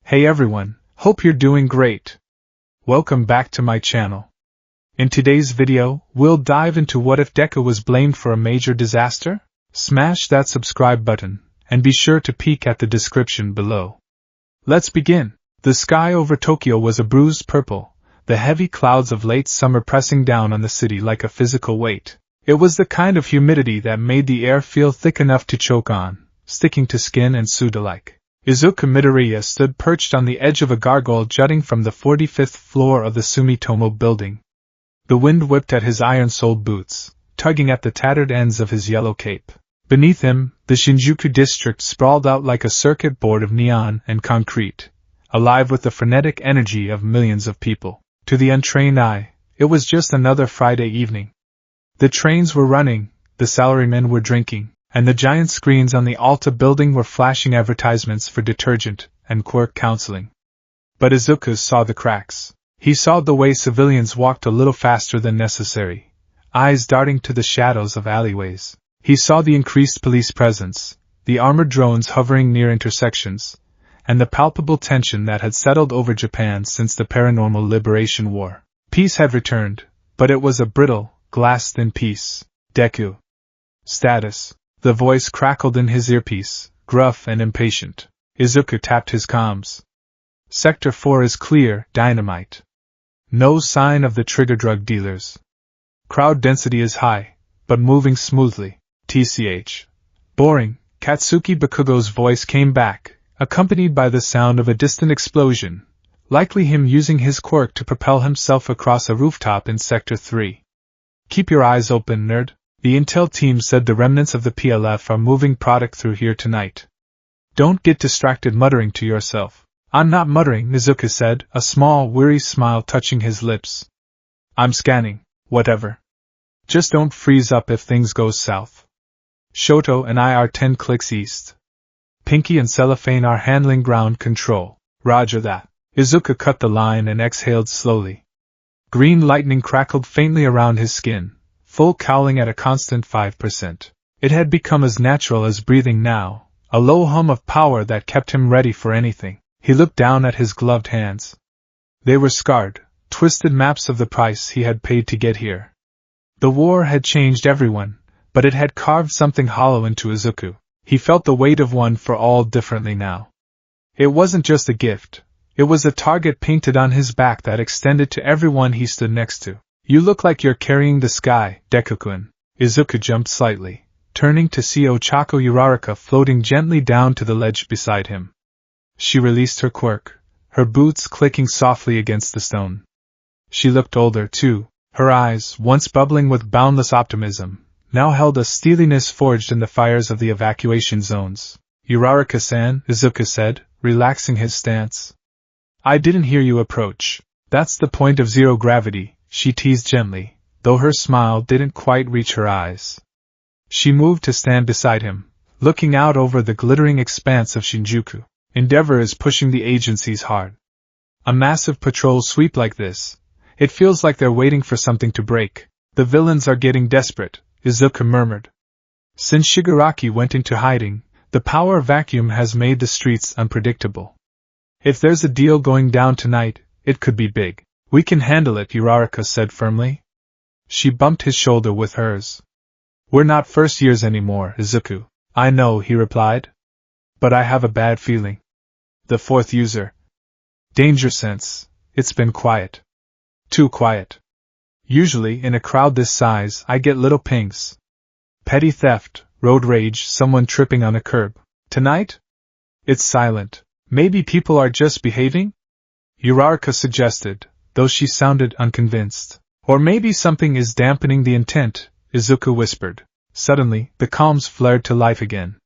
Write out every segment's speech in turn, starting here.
Hey everyone, hope you're doing great. Welcome back to my channel. In today's video, we'll dive into what if Deku was blamed for a major disaster? Smash that subscribe button, and be sure to peek at the description below. Let's begin. The sky over Tokyo was a bruised purple, the heavy clouds of late summer pressing down on the city like a physical weight. It was the kind of humidity that made the air feel thick enough to choke on, sticking to skin and suit alike. Izuku Midoriya stood perched on the edge of a gargoyle jutting from the 45th floor of the Sumitomo building. The wind whipped at his iron-soled boots, tugging at the tattered ends of his yellow cape. Beneath him, the Shinjuku district sprawled out like a circuit board of neon and concrete, alive with the frenetic energy of millions of people. To the untrained eye, it was just another Friday evening. The trains were running, the salarymen were drinking, and the giant screens on the Alta building were flashing advertisements for detergent and quirk counseling. But Izuku saw the cracks. He saw the way civilians walked a little faster than necessary, eyes darting to the shadows of alleyways. He saw the increased police presence, the armored drones hovering near intersections, and the palpable tension that had settled over Japan since the Paranormal Liberation War. Peace had returned, but it was a brittle, glass-thin peace. Deku. Status. The voice crackled in his earpiece, gruff and impatient. Izuku tapped his comms. Sector 4 is clear, dynamite. No sign of the trigger drug dealers. Crowd density is high, but moving smoothly. TCH. Boring. Katsuki Bakugo's voice came back, accompanied by the sound of a distant explosion, likely him using his quirk to propel himself across a rooftop in Sector 3. Keep your eyes open, nerd. The intel team said the remnants of the PLF are moving product through here tonight. Don't get distracted muttering to yourself. I'm not muttering, Izuku said, a small, weary smile touching his lips. I'm scanning, whatever. Just don't freeze up if things go south. Shoto and I are 10 clicks east. Pinky and Cellophane are handling ground control. Roger that. Izuku cut the line and exhaled slowly. Green lightning crackled faintly around his skin, full cowling at a constant 5%. It had become as natural as breathing now, a low hum of power that kept him ready for anything. He looked down at his gloved hands. They were scarred, twisted maps of the price he had paid to get here. The war had changed everyone, but it had carved something hollow into Izuku. He felt the weight of one for all differently now. It wasn't just a gift, it was a target painted on his back that extended to everyone he stood next to. You look like you're carrying the sky, Deku-kun. Izuku jumped slightly, turning to see Ochako Uraraka floating gently down to the ledge beside him. She released her quirk, her boots clicking softly against the stone. She looked older, too. Her eyes, once bubbling with boundless optimism, now held a steeliness forged in the fires of the evacuation zones. Uraraka-san, Izuku said, relaxing his stance. I didn't hear you approach. That's the point of zero gravity, she teased gently, though her smile didn't quite reach her eyes. She moved to stand beside him, looking out over the glittering expanse of Shinjuku. Endeavor is pushing the agencies hard. A massive patrol sweep like this, it feels like they're waiting for something to break. The villains are getting desperate, Izuku murmured. Since Shigaraki went into hiding, the power vacuum has made the streets unpredictable. If there's a deal going down tonight, it could be big. We can handle it, Uraraka said firmly. She bumped his shoulder with hers. We're not first years anymore, Izuku. I know, he replied. But I have a bad feeling. The fourth user. Danger sense. It's been quiet. Too quiet. Usually, in a crowd this size, I get little pings. Petty theft, road rage, someone tripping on a curb. Tonight? It's silent. Maybe people are just behaving? Uraraka suggested, though she sounded unconvinced. Or maybe something is dampening the intent, Izuku whispered. Suddenly, the comms flared to life again.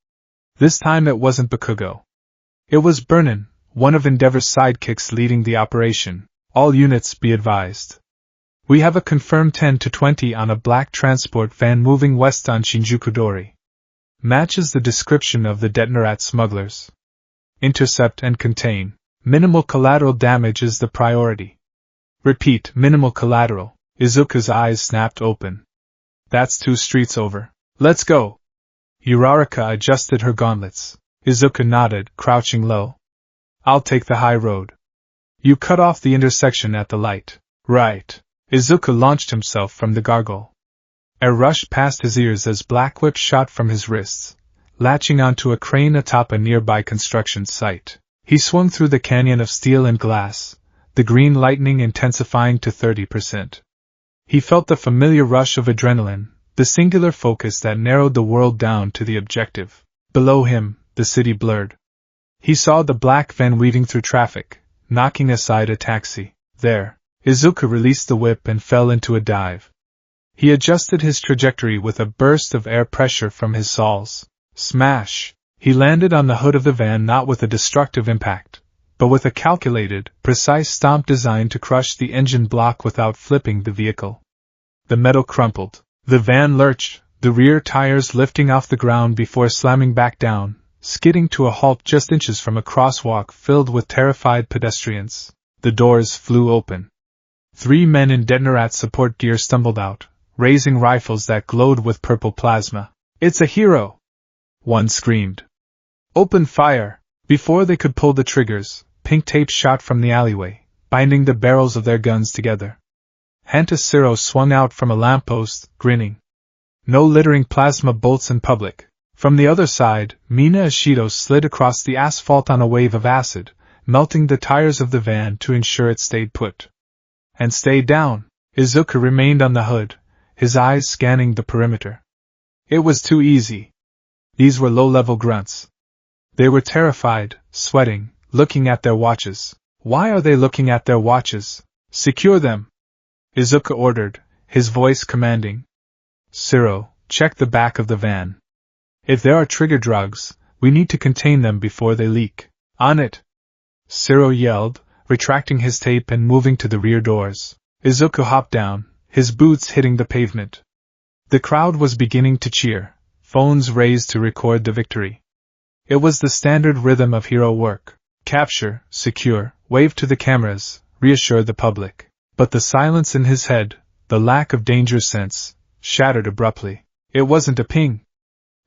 This time it wasn't Bakugo. It was Burnin, one of Endeavor's sidekicks leading the operation. All units be advised. We have a confirmed 10 to 20 on a black transport van moving west on Shinjuku-dori. Matches the description of the Detonarat smugglers. Intercept and contain. Minimal collateral damage is the priority. Repeat, minimal collateral. Izuku's eyes snapped open. That's 2 streets over. Let's go. Uraraka adjusted her gauntlets. Izuku nodded, crouching low. I'll take the high road. You cut off the intersection at the light. Right. Izuku launched himself from the gargoyle. Air rushed past his ears as black whips shot from his wrists, latching onto a crane atop a nearby construction site. He swung through the canyon of steel and glass, the green lightning intensifying to 30%. He felt the familiar rush of adrenaline, the singular focus that narrowed the world down to the objective. Below him, the city blurred. He saw the black van weaving through traffic, knocking aside a taxi. There, Izuku released the whip and fell into a dive. He adjusted his trajectory with a burst of air pressure from his soles. Smash! He landed on the hood of the van not with a destructive impact, but with a calculated, precise stomp designed to crush the engine block without flipping the vehicle. The metal crumpled. The van lurched, the rear tires lifting off the ground before slamming back down, skidding to a halt just inches from a crosswalk filled with terrified pedestrians. The doors flew open. 3 men in Detonarat support gear stumbled out, raising rifles that glowed with purple plasma. "It's a hero!" one screamed. "Open fire!" Before they could pull the triggers, pink tape shot from the alleyway, binding the barrels of their guns together. Hantashiro swung out from a lamppost, grinning. No littering plasma bolts in public. From the other side, Mina Ishido slid across the asphalt on a wave of acid, melting the tires of the van to ensure it stayed put. And stay down. Izuku remained on the hood, his eyes scanning the perimeter. It was too easy. These were low-level grunts. They were terrified, sweating, looking at their watches. Why are they looking at their watches? Secure them! Izuku ordered, his voice commanding. Shiro, check the back of the van. If there are trigger drugs, we need to contain them before they leak. On it! Shiro yelled, retracting his tape and moving to the rear doors. Izuku hopped down, his boots hitting the pavement. The crowd was beginning to cheer, phones raised to record the victory. It was the standard rhythm of hero work. Capture, secure, wave to the cameras, reassure the public. But the silence in his head, the lack of danger sense, shattered abruptly. It wasn't a ping.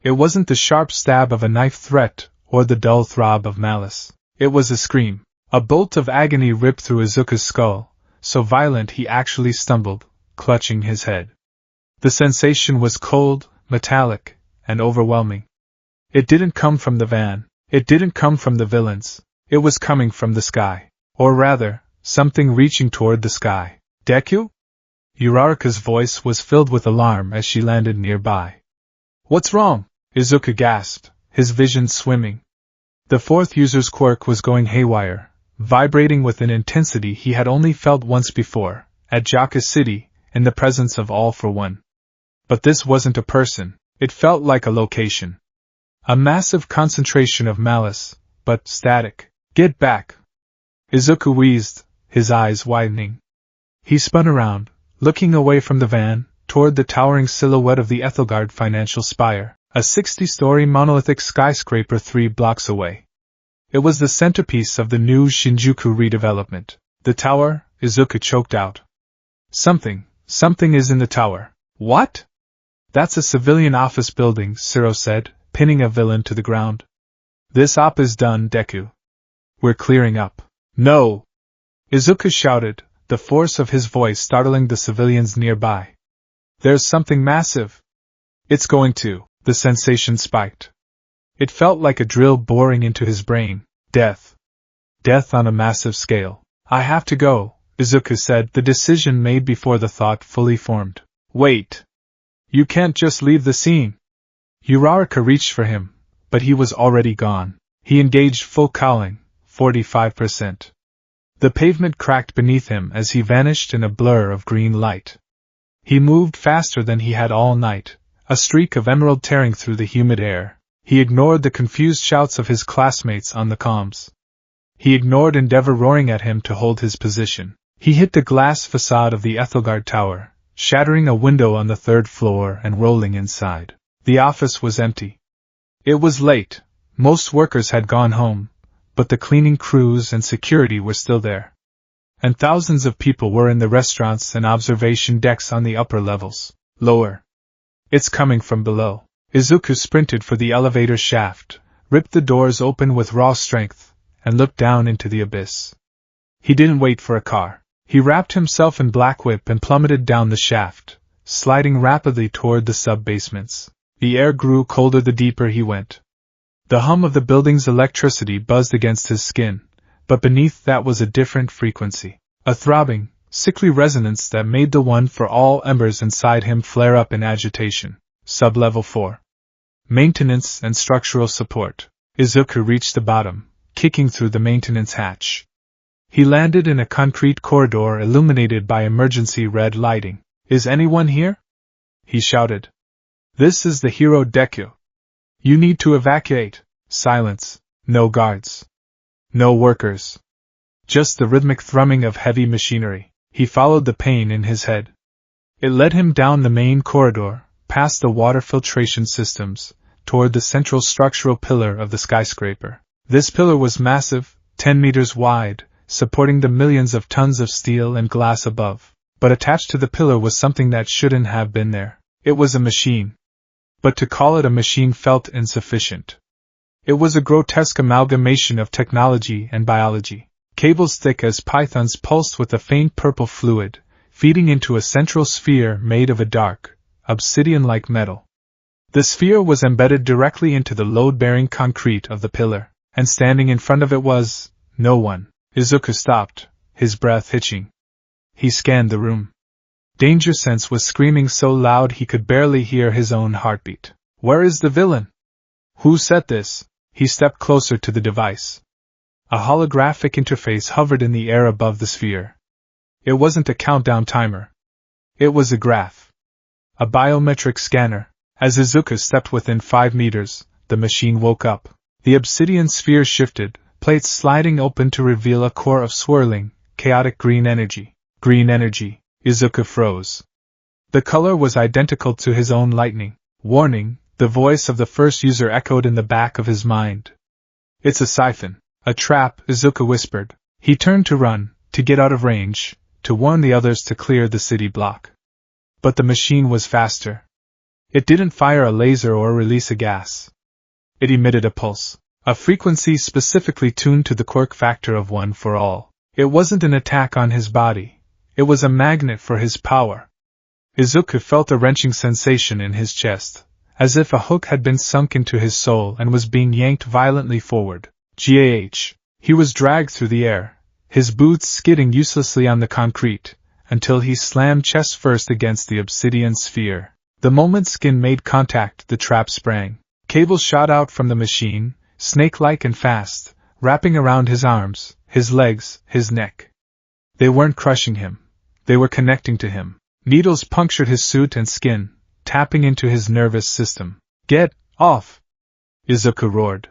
It wasn't the sharp stab of a knife threat, or the dull throb of malice. It was a scream. A bolt of agony ripped through Izuku's skull, so violent he actually stumbled, clutching his head. The sensation was cold, metallic, and overwhelming. It didn't come from the van. It didn't come from the villains. It was coming from the sky. Or rather, something reaching toward the sky. Deku? Uraraka's voice was filled with alarm as she landed nearby. What's wrong? Izuku gasped, his vision swimming. The fourth user's quirk was going haywire, vibrating with an intensity he had only felt once before, at Jaka City, in the presence of All for One. But this wasn't a person, it felt like a location. A massive concentration of malice, but static. Get back! Izuku wheezed, his eyes widening. He spun around, looking away from the van, toward the towering silhouette of the Ethelgard financial spire, a 60-story monolithic skyscraper 3 blocks away. It was the centerpiece of the new Shinjuku redevelopment. The tower, Izuku choked out. Something is in the tower. What? That's a civilian office building, Shiro said, pinning a villain to the ground. This op is done, Deku. We're clearing up. No! Izuku shouted, the force of his voice startling the civilians nearby. There's something massive. It's going to. The sensation spiked. It felt like a drill boring into his brain. Death. Death on a massive scale. I have to go, Izuku said, the decision made before the thought fully formed. Wait. You can't just leave the scene. Uraraka reached for him, but he was already gone. He engaged full cowling, 45%. The pavement cracked beneath him as he vanished in a blur of green light. He moved faster than he had all night, a streak of emerald tearing through the humid air. He ignored the confused shouts of his classmates on the comms. He ignored Endeavor roaring at him to hold his position. He hit the glass facade of the Ethelgard Tower, shattering a window on the 3rd floor and rolling inside. The office was empty. It was late. Most workers had gone home, but the cleaning crews and security were still there. And thousands of people were in the restaurants and observation decks on the upper levels. Lower. It's coming from below. Izuku sprinted for the elevator shaft, ripped the doors open with raw strength, and looked down into the abyss. He didn't wait for a car. He wrapped himself in black whip and plummeted down the shaft, sliding rapidly toward the sub-basements. The air grew colder the deeper he went. The hum of the building's electricity buzzed against his skin, but beneath that was a different frequency. A throbbing, sickly resonance that made the one for all embers inside him flare up in agitation. Sub-level 4. Maintenance and structural support. Izuku reached the bottom, kicking through the maintenance hatch. He landed in a concrete corridor illuminated by emergency red lighting. "Is anyone here?" he shouted. "This is the hero Deku. You need to evacuate." Silence. No guards. No workers. Just the rhythmic thrumming of heavy machinery. He followed the pain in his head. It led him down the main corridor, past the water filtration systems, toward the central structural pillar of the skyscraper. This pillar was massive, 10 meters wide, supporting the millions of tons of steel and glass above. But attached to the pillar was something that shouldn't have been there. It was a machine. But to call it a machine felt insufficient. It was a grotesque amalgamation of technology and biology. Cables thick as pythons pulsed with a faint purple fluid, feeding into a central sphere made of a dark, obsidian-like metal. The sphere was embedded directly into the load-bearing concrete of the pillar, and standing in front of it was no one. Izuku stopped, his breath hitching. He scanned the room. Danger sense was screaming so loud he could barely hear his own heartbeat. "Where is the villain? Who set this?" He stepped closer to the device. A holographic interface hovered in the air above the sphere. It wasn't a countdown timer. It was a graph. A biometric scanner. As Izuku stepped within 5 meters, the machine woke up. The obsidian sphere shifted, plates sliding open to reveal a core of swirling, chaotic green energy. Green energy. Izuku froze. The color was identical to his own lightning. "Warning," the voice of the first user echoed in the back of his mind. "It's a siphon. A trap," Izuku whispered. He turned to run, to get out of range, to warn the others to clear the city block. But the machine was faster. It didn't fire a laser or release a gas. It emitted a pulse, a frequency specifically tuned to the quirk factor of 1 for all. It wasn't an attack on his body. It was a magnet for his power. Izuku felt a wrenching sensation in his chest, as if a hook had been sunk into his soul and was being yanked violently forward. Gah! He was dragged through the air, his boots skidding uselessly on the concrete, until he slammed chest first against the obsidian sphere. The moment skin made contact, the trap sprang. Cables shot out from the machine, snake-like and fast, wrapping around his arms, his legs, his neck. They weren't crushing him. They were connecting to him. Needles punctured his suit and skin, tapping into his nervous system. "Get off!" Izuku roared.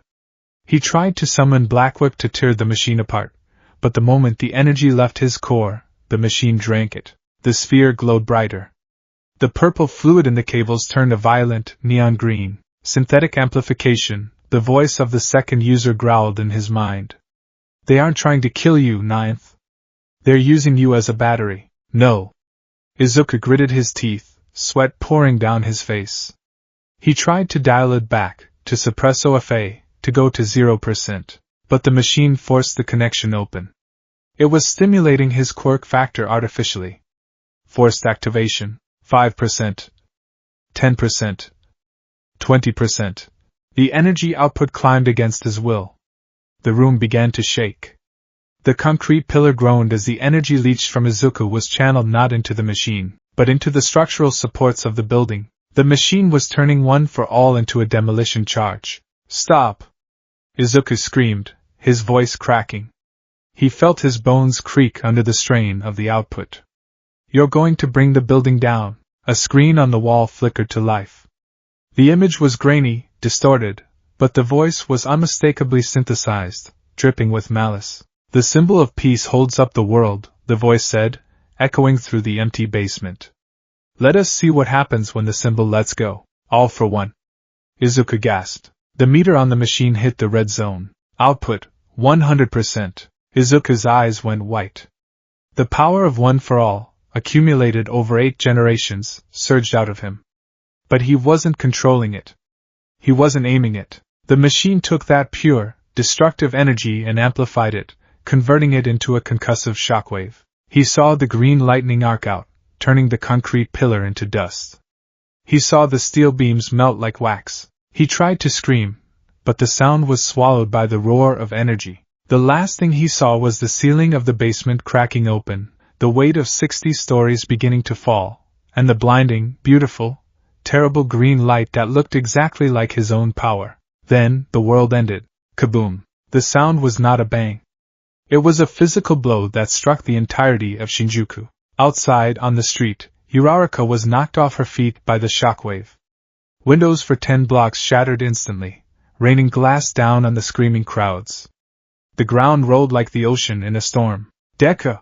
He tried to summon Black Whip to tear the machine apart, but the moment the energy left his core, the machine drank it. The sphere glowed brighter. The purple fluid in the cables turned a violent, neon green. Synthetic amplification, the voice of the second user growled in his mind. "They aren't trying to kill you, Ninth. They're using you as a battery." "No." Izuku gritted his teeth, sweat pouring down his face. He tried to dial it back, to suppress OFA, to go to 0%, but the machine forced the connection open. It was stimulating his quirk factor artificially. Forced activation, 5%, 10%, 20%. The energy output climbed against his will. The room began to shake. The concrete pillar groaned as the energy leached from Izuku was channeled not into the machine, but into the structural supports of the building. The machine was turning 1 for all into a demolition charge. "Stop!" Izuku screamed, his voice cracking. He felt his bones creak under the strain of the output. "You're going to bring the building down." A screen on the wall flickered to life. The image was grainy, distorted, but the voice was unmistakably synthesized, dripping with malice. "The symbol of peace holds up the world," the voice said, echoing through the empty basement. "Let us see what happens when the symbol lets go. All for one." Izuku gasped. The meter on the machine hit the red zone. Output, 100%. Izuku's eyes went white. The power of 1 for all, accumulated over 8 generations, surged out of him. But he wasn't controlling it. He wasn't aiming it. The machine took that pure, destructive energy and amplified it, converting it into a concussive shockwave. He saw the green lightning arc out, turning the concrete pillar into dust. He saw the steel beams melt like wax. He tried to scream, but the sound was swallowed by the roar of energy. The last thing he saw was the ceiling of the basement cracking open, the weight of 60 stories beginning to fall, and the blinding, beautiful, terrible green light that looked exactly like his own power. Then, the world ended. Kaboom! The sound was not a bang. It was a physical blow that struck the entirety of Shinjuku. Outside, on the street, Uraraka was knocked off her feet by the shockwave. Windows for 10 blocks shattered instantly, raining glass down on the screaming crowds. The ground rolled like the ocean in a storm. Deku!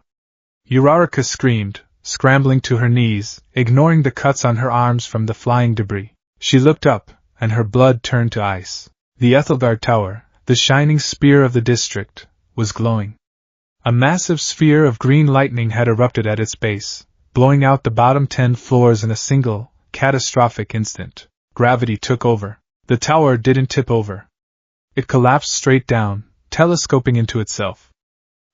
Uraraka screamed, scrambling to her knees, ignoring the cuts on her arms from the flying debris. She looked up, and her blood turned to ice. The Ethelgard Tower, the shining spear of the district, was glowing. A massive sphere of green lightning had erupted at its base, blowing out the bottom 10 floors in a single, catastrophic instant. Gravity took over. The tower didn't tip over. It collapsed straight down, telescoping into itself.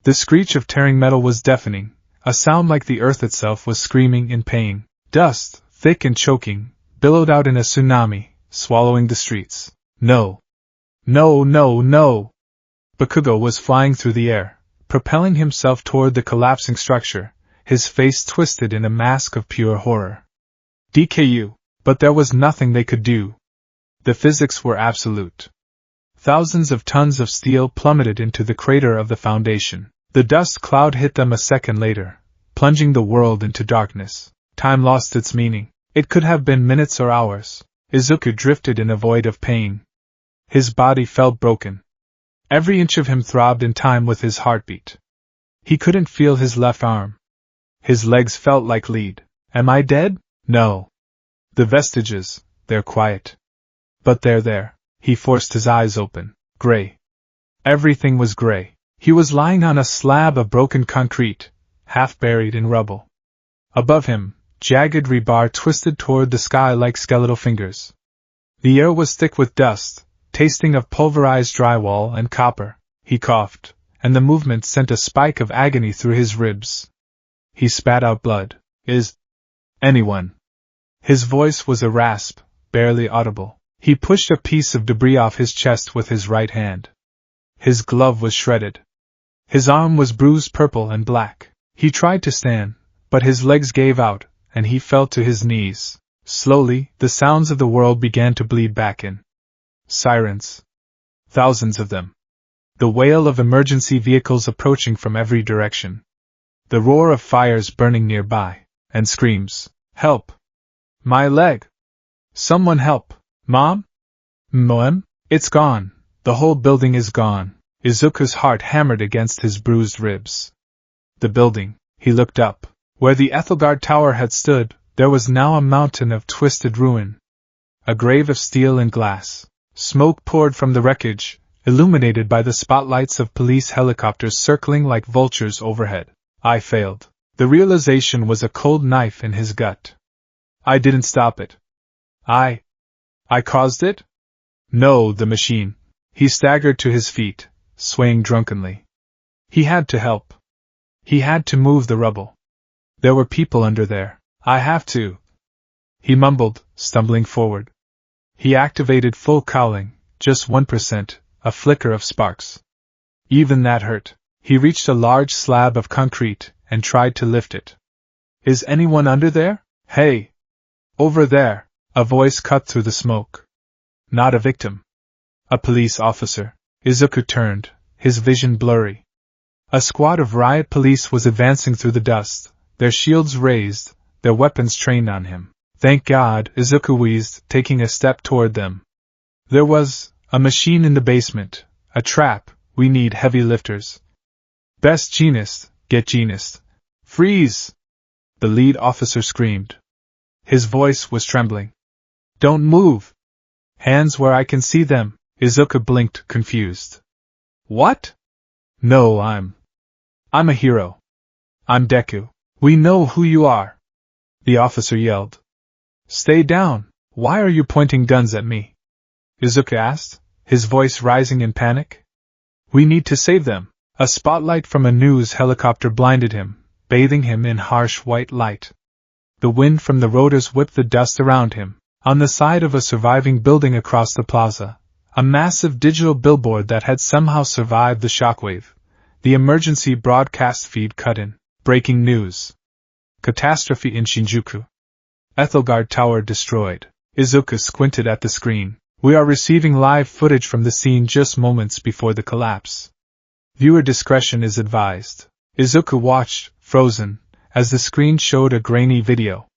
The screech of tearing metal was deafening, a sound like the earth itself was screaming in pain. Dust, thick and choking, billowed out in a tsunami, swallowing the streets. No! No, no, no! Bakugo was flying through the air, propelling himself toward the collapsing structure, his face twisted in a mask of pure horror. DKU! But there was nothing they could do. The physics were absolute. Thousands of tons of steel plummeted into the crater of the foundation. The dust cloud hit them a second later, plunging the world into darkness. Time lost its meaning. It could have been minutes or hours. Izuku drifted in a void of pain. His body felt broken. Every inch of him throbbed in time with his heartbeat. He couldn't feel his left arm. His legs felt like lead. Am I dead? No. The vestiges, they're quiet. But they're there. He forced his eyes open. Gray. Everything was gray. He was lying on a slab of broken concrete, half buried in rubble. Above him, jagged rebar twisted toward the sky like skeletal fingers. The air was thick with dust, tasting of pulverized drywall and copper. He coughed, and the movement sent a spike of agony through his ribs. He spat out blood. Is anyone? His voice was a rasp, barely audible. He pushed a piece of debris off his chest with his right hand. His glove was shredded. His arm was bruised purple and black. He tried to stand, but his legs gave out, and he fell to his knees. Slowly, the sounds of the world began to bleed back in. Sirens. Thousands of them. The wail of emergency vehicles approaching from every direction. The roar of fires burning nearby. And screams. Help! My leg! Someone help! Mom? Moem? It's gone. The whole building is gone. Izuku's heart hammered against his bruised ribs. The building. He looked up. Where the Ethelgard Tower had stood, there was now a mountain of twisted ruin. A grave of steel and glass. Smoke poured from the wreckage, illuminated by the spotlights of police helicopters circling like vultures overhead. I failed. The realization was a cold knife in his gut. I didn't stop it. I caused it? No, the machine. He staggered to his feet, swaying drunkenly. He had to help. He had to move the rubble. There were people under there. I have to. He mumbled, stumbling forward. He activated full cowling, just 1%, a flicker of sparks. Even that hurt. He reached a large slab of concrete and tried to lift it. Is anyone under there? Hey! Over there! A voice cut through the smoke. Not a victim. A police officer. Izuku turned, his vision blurry. A squad of riot police was advancing through the dust, their shields raised, their weapons trained on him. Thank God, Izuku wheezed, taking a step toward them. There was a machine in the basement, a trap. We need heavy lifters. Best genist, get genist. Freeze! The lead officer screamed. His voice was trembling. Don't move! Hands where I can see them. Izuku blinked, confused. What? No, I'm a hero. I'm Deku. We know who you are. The officer yelled. Stay down. Why are you pointing guns at me? Izuku asked, his voice rising in panic. We need to save them. A spotlight from a news helicopter blinded him, bathing him in harsh white light. The wind from the rotors whipped the dust around him. On the side of a surviving building across the plaza, a massive digital billboard that had somehow survived the shockwave. The emergency broadcast feed cut in. Breaking news. Catastrophe in Shinjuku. Ethelgard Tower destroyed. Izuku squinted at the screen. We are receiving live footage from the scene just moments before the collapse. Viewer discretion is advised. Izuku watched, frozen, as the screen showed a grainy video.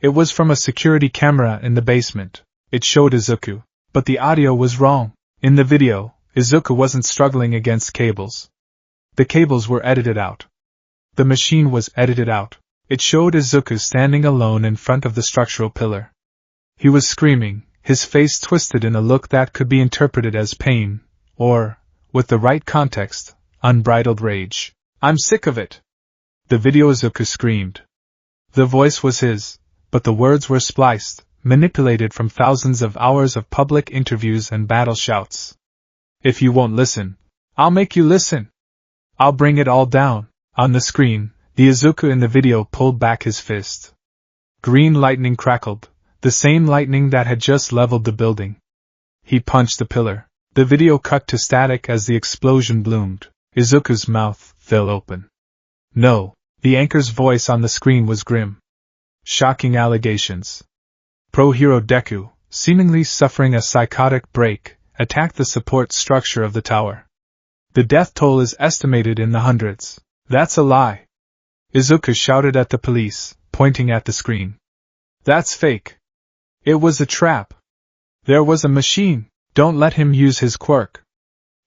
It was from a security camera in the basement. It showed Izuku, but the audio was wrong. In the video, Izuku wasn't struggling against cables. The cables were edited out. The machine was edited out. It showed Izuku standing alone in front of the structural pillar. He was screaming, his face twisted in a look that could be interpreted as pain, or, with the right context, unbridled rage. I'm sick of it. The video Izuku screamed. The voice was his, but the words were spliced, manipulated from thousands of hours of public interviews and battle shouts. If you won't listen, I'll make you listen. I'll bring it all down. On the screen, the Izuku in the video pulled back his fist. Green lightning crackled, the same lightning that had just leveled the building. He punched the pillar. The video cut to static as the explosion bloomed. Izuku's mouth fell open. No, the anchor's voice on the screen was grim. Shocking allegations. Pro-hero Deku, seemingly suffering a psychotic break, attacked the support structure of the tower. The death toll is estimated in the hundreds. That's a lie. Izuku shouted at the police, pointing at the screen. That's fake. It was a trap. There was a machine. Don't let him use his quirk.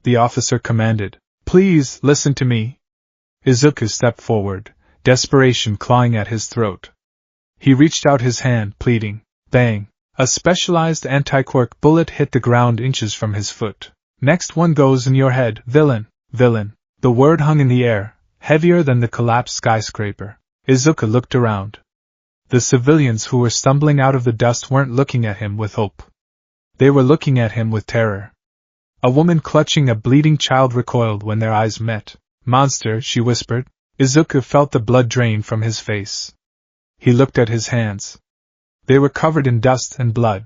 The officer commanded. Please, listen to me. Izuku stepped forward, desperation clawing at his throat. He reached out his hand, pleading. Bang! A specialized anti-quirk bullet hit the ground inches from his foot. Next one goes in your head, villain, villain. The word hung in the air, heavier than the collapsed skyscraper. Izuku looked around. The civilians who were stumbling out of the dust weren't looking at him with hope. They were looking at him with terror. A woman clutching a bleeding child recoiled when their eyes met. Monster, she whispered. Izuku felt the blood drain from his face. He looked at his hands. They were covered in dust and blood.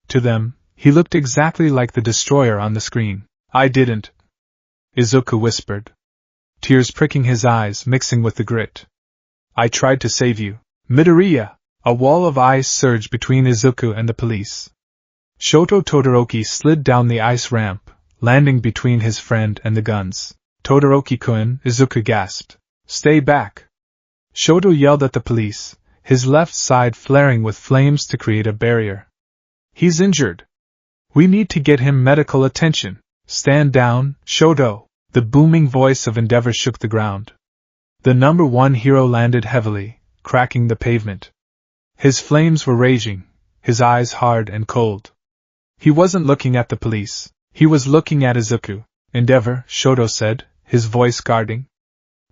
To them, he looked exactly like the destroyer on the screen. I didn't. Izuku whispered. Tears pricking his eyes, mixing with the grit. I tried to save you. Midoriya! A wall of ice surged between Izuku and the police. Shoto Todoroki slid down the ice ramp, landing between his friend and the guns. Todoroki-kun, Izuku gasped. Stay back! Shoto yelled at the police, his left side flaring with flames to create a barrier. He's injured. We need to get him medical attention. Stand down, Shoto! The booming voice of Endeavor shook the ground. The number one hero landed heavily, cracking the pavement. His flames were raging, his eyes hard and cold. He wasn't looking at the police. He was looking at Izuku. Endeavor, Shoto said, his voice guarding.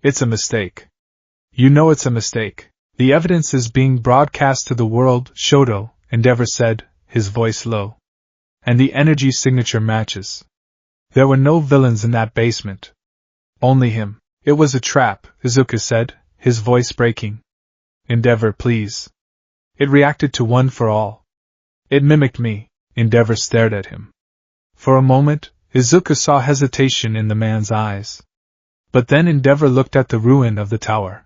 It's a mistake. You know it's a mistake. The evidence is being broadcast to the world, Shoto, Endeavor said, his voice low. And the energy signature matches. There were no villains in that basement. Only him. It was a trap, Izuku said, his voice breaking. Endeavor, please. It reacted to One for All. It mimicked me. Endeavor stared at him. For a moment, Izuku saw hesitation in the man's eyes. But then Endeavor looked at the ruin of the tower.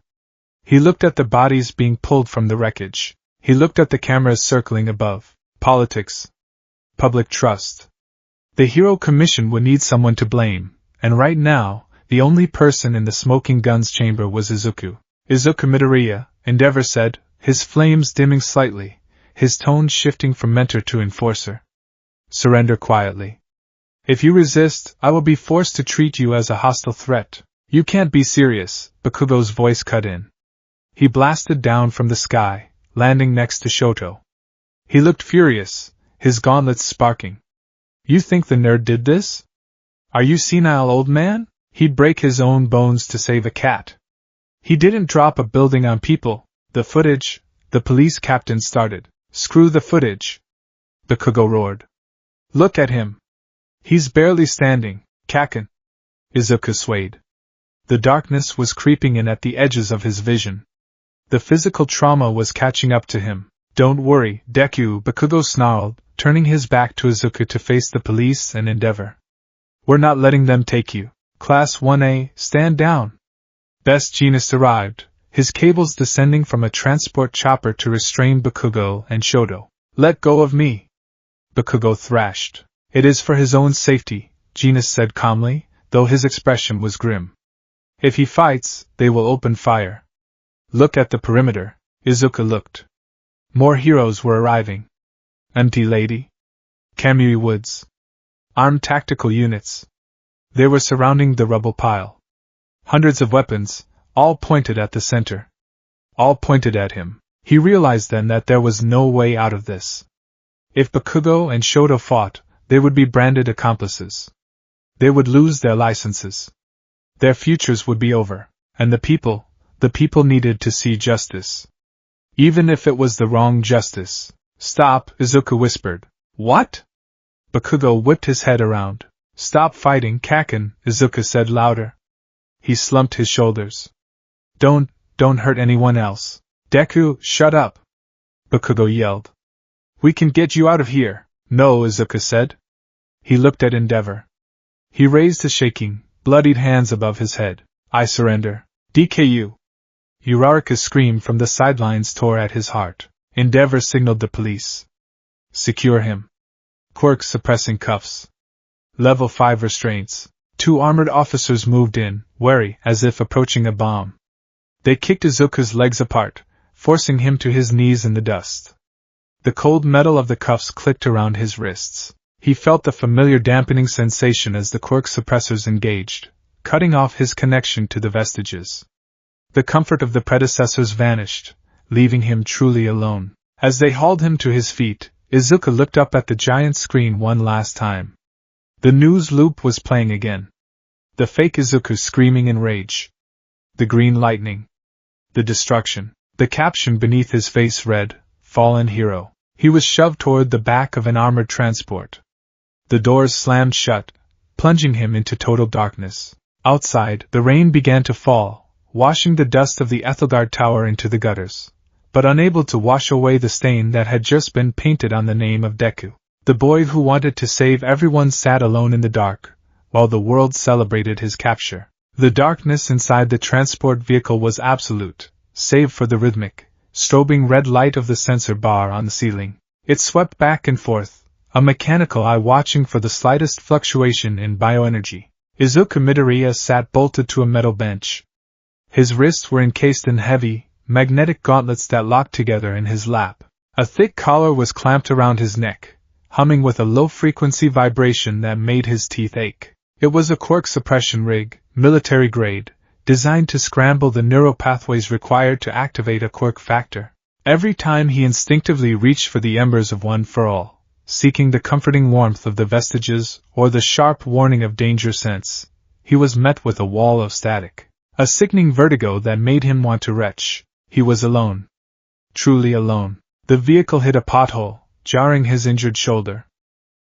He looked at the bodies being pulled from the wreckage. He looked at the cameras circling above. Politics. Public trust. The Hero Commission would need someone to blame, and right now, the only person in the smoking guns chamber was Izuku. Izuku Midoriya, Endeavor said, his flames dimming slightly, his tone shifting from mentor to enforcer. Surrender quietly. If you resist, I will be forced to treat you as a hostile threat. You can't be serious, Bakugo's voice cut in. He blasted down from the sky, landing next to Shoto. He looked furious, his gauntlets sparking. You think the nerd did this? Are you senile, old man? He'd break his own bones to save a cat. He didn't drop a building on people. The footage, the police captain started. Screw the footage. Bakugo roared. Look at him. He's barely standing, Kaken. Izuku swayed. The darkness was creeping in at the edges of his vision. The physical trauma was catching up to him. Don't worry, Deku, Bakugo snarled, turning his back to Izuku to face the police and Endeavor. We're not letting them take you. Class 1A, stand down. Best Jeanist arrived, his cables descending from a transport chopper to restrain Bakugo and Shoto. Let go of me. Bakugo thrashed. It is for his own safety, Jeanist said calmly, though his expression was grim. If he fights, they will open fire. Look at the perimeter. Izuku looked. More heroes were arriving. Empty Lady? Kamui Woods. Armed tactical units. They were surrounding the rubble pile. Hundreds of weapons, all pointed at the center. All pointed at him. He realized then that there was no way out of this. If Bakugo and Shoto fought, they would be branded accomplices. They would lose their licenses. Their futures would be over, and the people needed to see justice. Even if it was the wrong justice. Stop, Izuku whispered. What? Bakugo whipped his head around. Stop fighting, Kaken, Izuku said louder. He slumped his shoulders. Don't hurt anyone else. Deku, shut up! Bakugo yelled. We can get you out of here. No, Izuku said. He looked at Endeavor. He raised his shaking, bloodied hands above his head. I surrender. DKU. Uraraka's scream from the sidelines tore at his heart. Endeavor signaled the police. Secure him. Quirk suppressing cuffs. Level 5 restraints. 2 armored officers moved in, wary, as if approaching a bomb. They kicked Izuku's legs apart, forcing him to his knees in the dust. The cold metal of the cuffs clicked around his wrists. He felt the familiar dampening sensation as the quirk suppressors engaged, cutting off his connection to the vestiges. The comfort of the predecessors vanished, leaving him truly alone. As they hauled him to his feet, Izuku looked up at the giant screen one last time. The news loop was playing again. The fake Izuku screaming in rage. The green lightning. The destruction. The caption beneath his face read, Fallen Hero. He was shoved toward the back of an armored transport. The doors slammed shut, plunging him into total darkness. Outside, the rain began to fall, washing the dust of the Ethelgard Tower into the gutters, but unable to wash away the stain that had just been painted on the name of Deku. The boy who wanted to save everyone sat alone in the dark, while the world celebrated his capture. The darkness inside the transport vehicle was absolute, save for the rhythmic, strobing red light of the sensor bar on the ceiling. It swept back and forth, a mechanical eye watching for the slightest fluctuation in bioenergy. Izuku Midoriya sat bolted to a metal bench. His wrists were encased in heavy, magnetic gauntlets that locked together in his lap. A thick collar was clamped around his neck, humming with a low-frequency vibration that made his teeth ache. It was a quirk suppression rig, military grade, designed to scramble the neural pathways required to activate a quirk factor. Every time he instinctively reached for the embers of One for All, seeking the comforting warmth of the vestiges or the sharp warning of danger sense, he was met with a wall of static. A sickening vertigo that made him want to retch. He was alone. Truly alone. The vehicle hit a pothole, jarring his injured shoulder.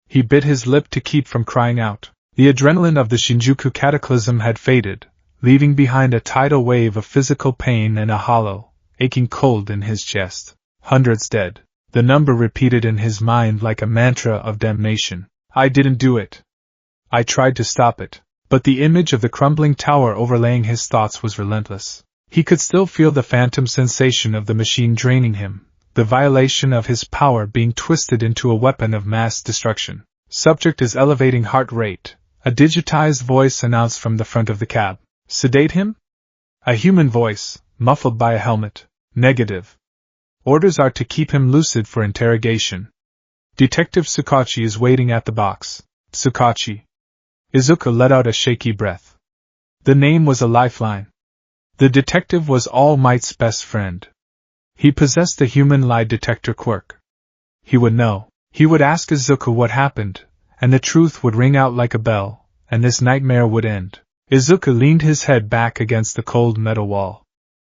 He bit his lip to keep from crying out. The adrenaline of the Shinjuku cataclysm had faded, leaving behind a tidal wave of physical pain and a hollow, aching cold in his chest. Hundreds dead. The number repeated in his mind like a mantra of damnation. I didn't do it. I tried to stop it. But the image of the crumbling tower overlaying his thoughts was relentless. He could still feel the phantom sensation of the machine draining him, the violation of his power being twisted into a weapon of mass destruction. Subject is elevating heart rate, a digitized voice announced from the front of the cab. Sedate him? A human voice, muffled by a helmet. Negative. Orders are to keep him lucid for interrogation. Detective Tsukachi is waiting at the box. Tsukachi. Izuku let out a shaky breath. The name was a lifeline. The detective was All Might's best friend. He possessed the human lie detector quirk. He would know. He would ask Izuku what happened, and the truth would ring out like a bell, and this nightmare would end. Izuku leaned his head back against the cold metal wall.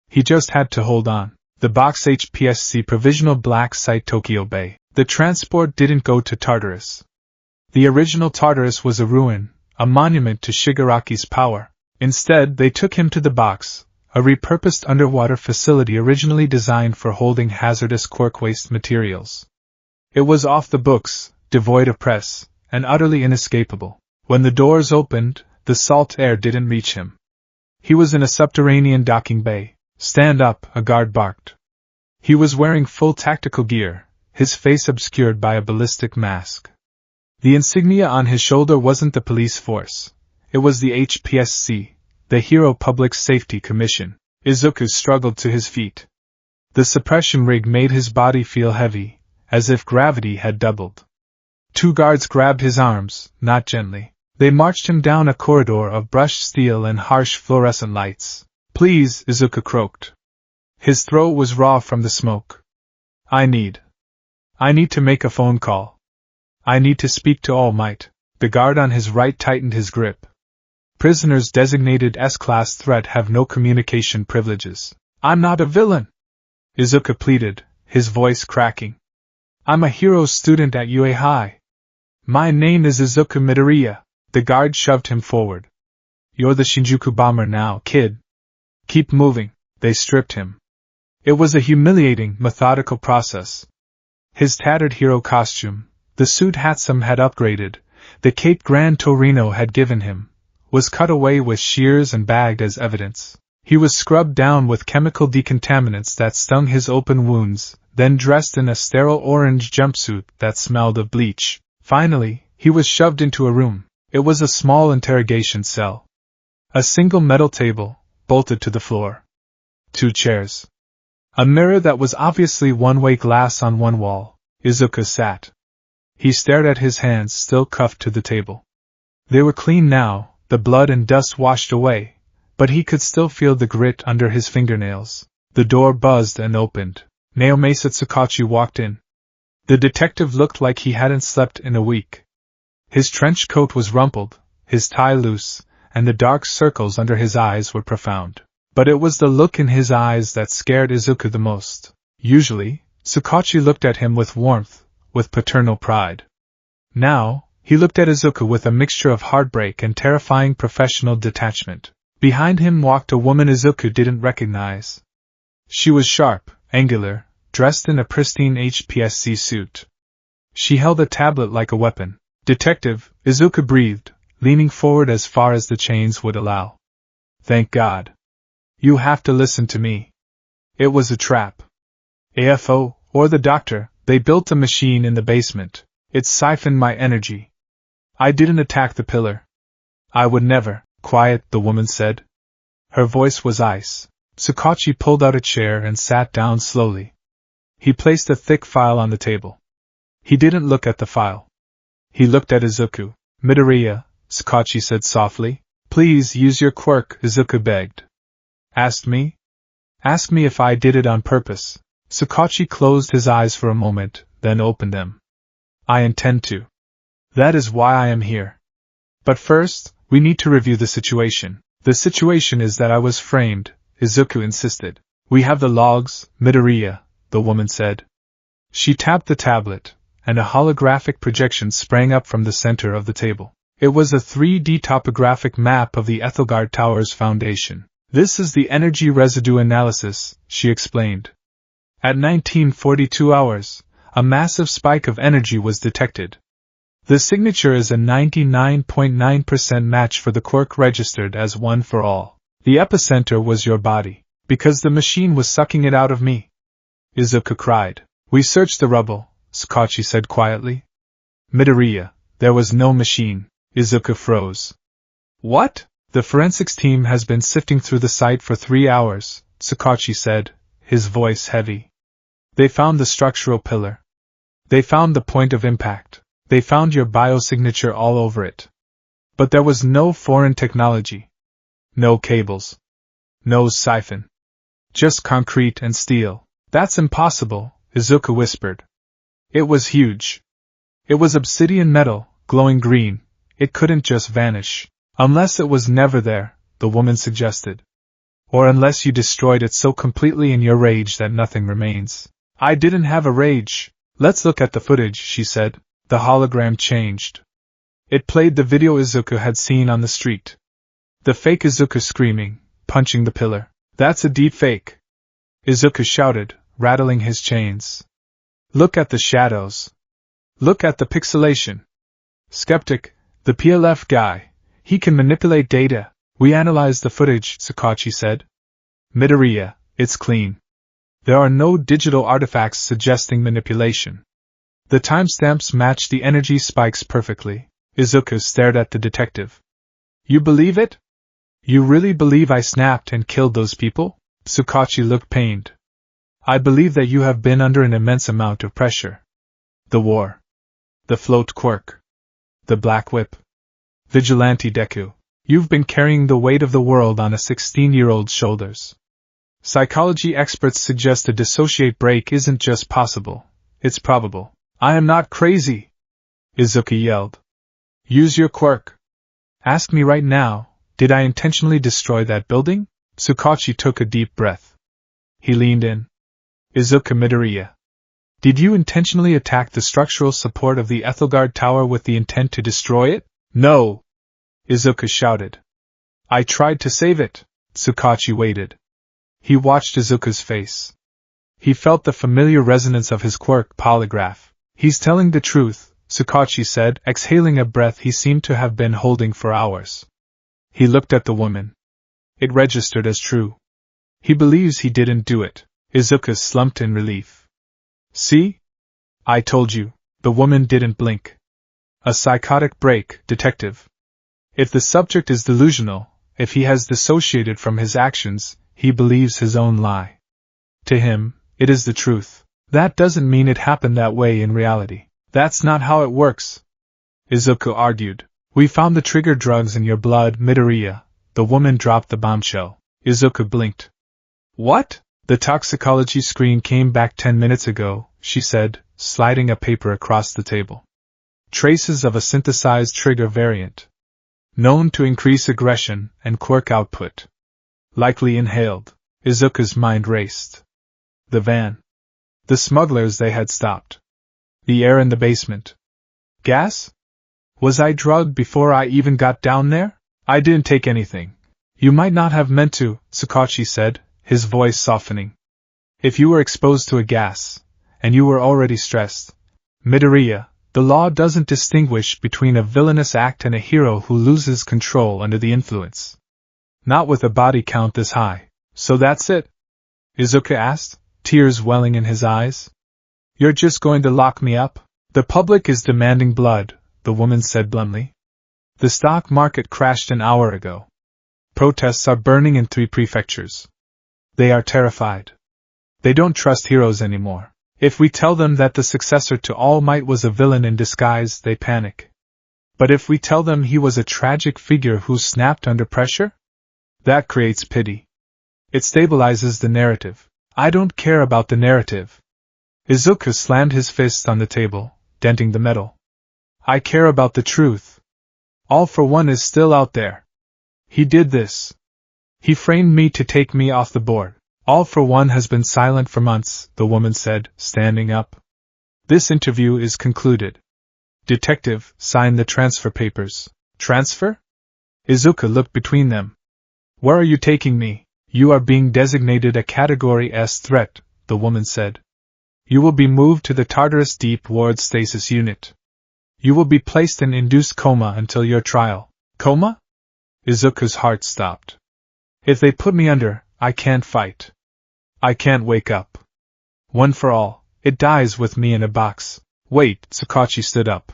He just had to hold on. The box HPSC Provisional Black Site Tokyo Bay. The transport didn't go to Tartarus. The original Tartarus was a ruin, a monument to Shigaraki's power. Instead, they took him to the box, a repurposed underwater facility originally designed for holding hazardous quark waste materials. It was off the books, devoid of press, and utterly inescapable. When the doors opened, the salt air didn't reach him. He was in a subterranean docking bay. "Stand up," a guard barked. He was wearing full tactical gear, his face obscured by a ballistic mask. The insignia on his shoulder wasn't the police force. It was the HPSC, the Hero Public Safety Commission. Izuku struggled to his feet. The suppression rig made his body feel heavy, as if gravity had doubled. Two guards grabbed his arms, not gently. They marched him down a corridor of brushed steel and harsh fluorescent lights. "Please," Izuku croaked. His throat was raw from the smoke. I need to make a phone call. I need to speak to All Might." The guard on his right tightened his grip. Prisoners designated S-class threat have no communication privileges. "I'm not a villain," Izuku pleaded, his voice cracking. "I'm a hero student at UA High. My name is Izuku Midoriya." The guard shoved him forward. "You're the Shinjuku bomber now, kid. Keep moving." They stripped him. It was a humiliating, methodical process. His tattered hero costume, the suit Hatsum had upgraded, the cape Gran Torino had given him, was cut away with shears and bagged as evidence. He was scrubbed down with chemical decontaminants that stung his open wounds, then dressed in a sterile orange jumpsuit that smelled of bleach. Finally, he was shoved into a room. It was a small interrogation cell. A single metal table, bolted to the floor. Two chairs. A mirror that was obviously one-way glass on one wall. Izuku sat. He stared at his hands still cuffed to the table. They were clean now, the blood and dust washed away, but he could still feel the grit under his fingernails. The door buzzed and opened. Naomi Satsukachi walked in. The detective looked like he hadn't slept in a week. His trench coat was rumpled, his tie loose, and the dark circles under his eyes were profound. But it was the look in his eyes that scared Izuku the most. Usually, Tsukachi looked at him with warmth, with paternal pride. Now, he looked at Izuku with a mixture of heartbreak and terrifying professional detachment. Behind him walked a woman Izuku didn't recognize. She was sharp, angular, dressed in a pristine HPSC suit. She held a tablet like a weapon. "Detective," Izuku breathed, leaning forward as far as the chains would allow. "Thank God. You have to listen to me. It was a trap. AFO, or the doctor, they built a machine in the basement. It siphoned my energy. I didn't attack the pillar. I would never." "Quiet," the woman said. Her voice was ice. Tsukachi pulled out a chair and sat down slowly. He placed a thick file on the table. He didn't look at the file. He looked at Izuku. "Midoriya," Tsukachi said softly. "Please use your quirk," Izuku begged. "Ask me? Ask me if I did it on purpose." Tsukachi closed his eyes for a moment, then opened them. "I intend to. That is why I am here. But first, we need to review the situation." "The situation is that I was framed," Izuku insisted. "We have the logs, Midoriya," the woman said. She tapped the tablet, and a holographic projection sprang up from the center of the table. It was a 3D topographic map of the Ethelgard Tower's foundation. "This is the energy residue analysis," she explained. At 1942 hours, a massive spike of energy was detected. The signature is a 99.9% match for the quirk registered as one for all. The epicenter was your body, because the machine was sucking it out of me," Izuku cried. "We searched the rubble," Tsukachi said quietly. "Midoriya, there was no machine." Izuku froze. "What?" "The forensics team has been sifting through the site for 3 hours, Tsukachi said, his voice heavy. "They found the structural pillar. They found the point of impact. They found your biosignature all over it. But there was no foreign technology. No cables. No siphon. Just concrete and steel." "That's impossible," Izuku whispered. "It was huge. It was obsidian metal, glowing green. It couldn't just vanish." "Unless it was never there," the woman suggested. "Or unless you destroyed it so completely in your rage that nothing remains." "I didn't have a rage." "Let's look at the footage," she said. The hologram changed. It played the video Izuku had seen on the street. The fake Izuku screaming, punching the pillar. That's a deep fake, Izuku shouted, rattling his chains. Look at the shadows. Look at the pixelation. Skeptic, the PLF guy, he can manipulate data. We analyzed the footage, Sakachi said. Midoriya, it's clean. There are no digital artifacts suggesting manipulation. The timestamps match the energy spikes perfectly. Izuku stared at the detective. You believe it? You really believe I snapped and killed those people? Sakachi looked pained. I believe that you have been under an immense amount of pressure. The war. The float quirk. The black whip. Vigilante Deku. You've been carrying the weight of the world on a 16-year-old's shoulders. Psychology experts suggest a dissociate break isn't just possible, it's probable. I am not crazy, Izuku yelled. Use your quirk. Ask me right now, did I intentionally destroy that building? Sakachi took a deep breath. He leaned in. Izuku Midoriya. Did you intentionally attack the structural support of the Ethelgard Tower with the intent to destroy it? No! Izuku shouted. I tried to save it. Sakachi waited. He watched Izuku's face. He felt the familiar resonance of his quirk polygraph. He's telling the truth, Sakachi said, exhaling a breath he seemed to have been holding for hours. He looked at the woman. It registered as true. He believes he didn't do it. Izuku slumped in relief. See? I told you. The woman didn't blink. A psychotic break, detective. If the subject is delusional, if he has dissociated from his actions, he believes his own lie. To him, it is the truth. That doesn't mean it happened that way in reality. That's not how it works. Izuku argued. We found the trigger drugs in your blood, Midoriya. The woman dropped the bombshell. Izuku blinked. What? The toxicology screen came back 10 minutes ago, she said, sliding a paper across the table. Traces of a synthesized trigger variant. Known to increase aggression and quirk output. Likely inhaled. Izuku's mind raced. The van. The smugglers they had stopped. The air in the basement. Gas? Was I drugged before I even got down there? I didn't take anything. You might not have meant to, Sakachi said, his voice softening. If you were exposed to a gas, and you were already stressed, Midoriya, the law doesn't distinguish between a villainous act and a hero who loses control under the influence. Not with a body count this high. So that's it? Izuku asked, tears welling in his eyes. You're just going to lock me up? The public is demanding blood, the woman said bluntly. The stock market crashed an hour ago. Protests are burning in 3 prefectures. They are terrified. They don't trust heroes anymore. If we tell them that the successor to All Might was a villain in disguise, they panic. But if we tell them he was a tragic figure who snapped under pressure? That creates pity. It stabilizes the narrative. I don't care about the narrative. Izuku slammed his fist on the table, denting the metal. I care about the truth. All for One is still out there. He did this. He framed me to take me off the board. All for One has been silent for months, the woman said, standing up. This interview is concluded. Detective, sign the transfer papers. Transfer? Izuku looked between them. Where are you taking me? You are being designated a Category S threat, the woman said. You will be moved to the Tartarus Deep Ward Stasis Unit. You will be placed in induced coma until your trial. Coma? Izuku's heart stopped. If they put me under, I can't fight. I can't wake up. One for all, it dies with me in a box. Wait, Sakachi stood up.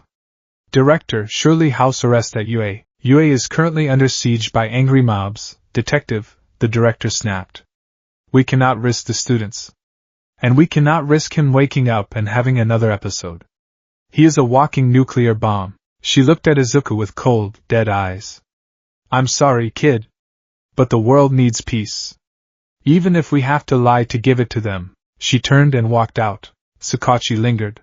Director, surely house arrest at UA. UA is currently under siege by angry mobs. Detective, the director snapped. We cannot risk the students. And we cannot risk him waking up and having another episode. He is a walking nuclear bomb. She looked at Izuku with cold, dead eyes. I'm sorry, kid. But the world needs peace. Even if we have to lie to give it to them. She turned and walked out. Sakachi lingered.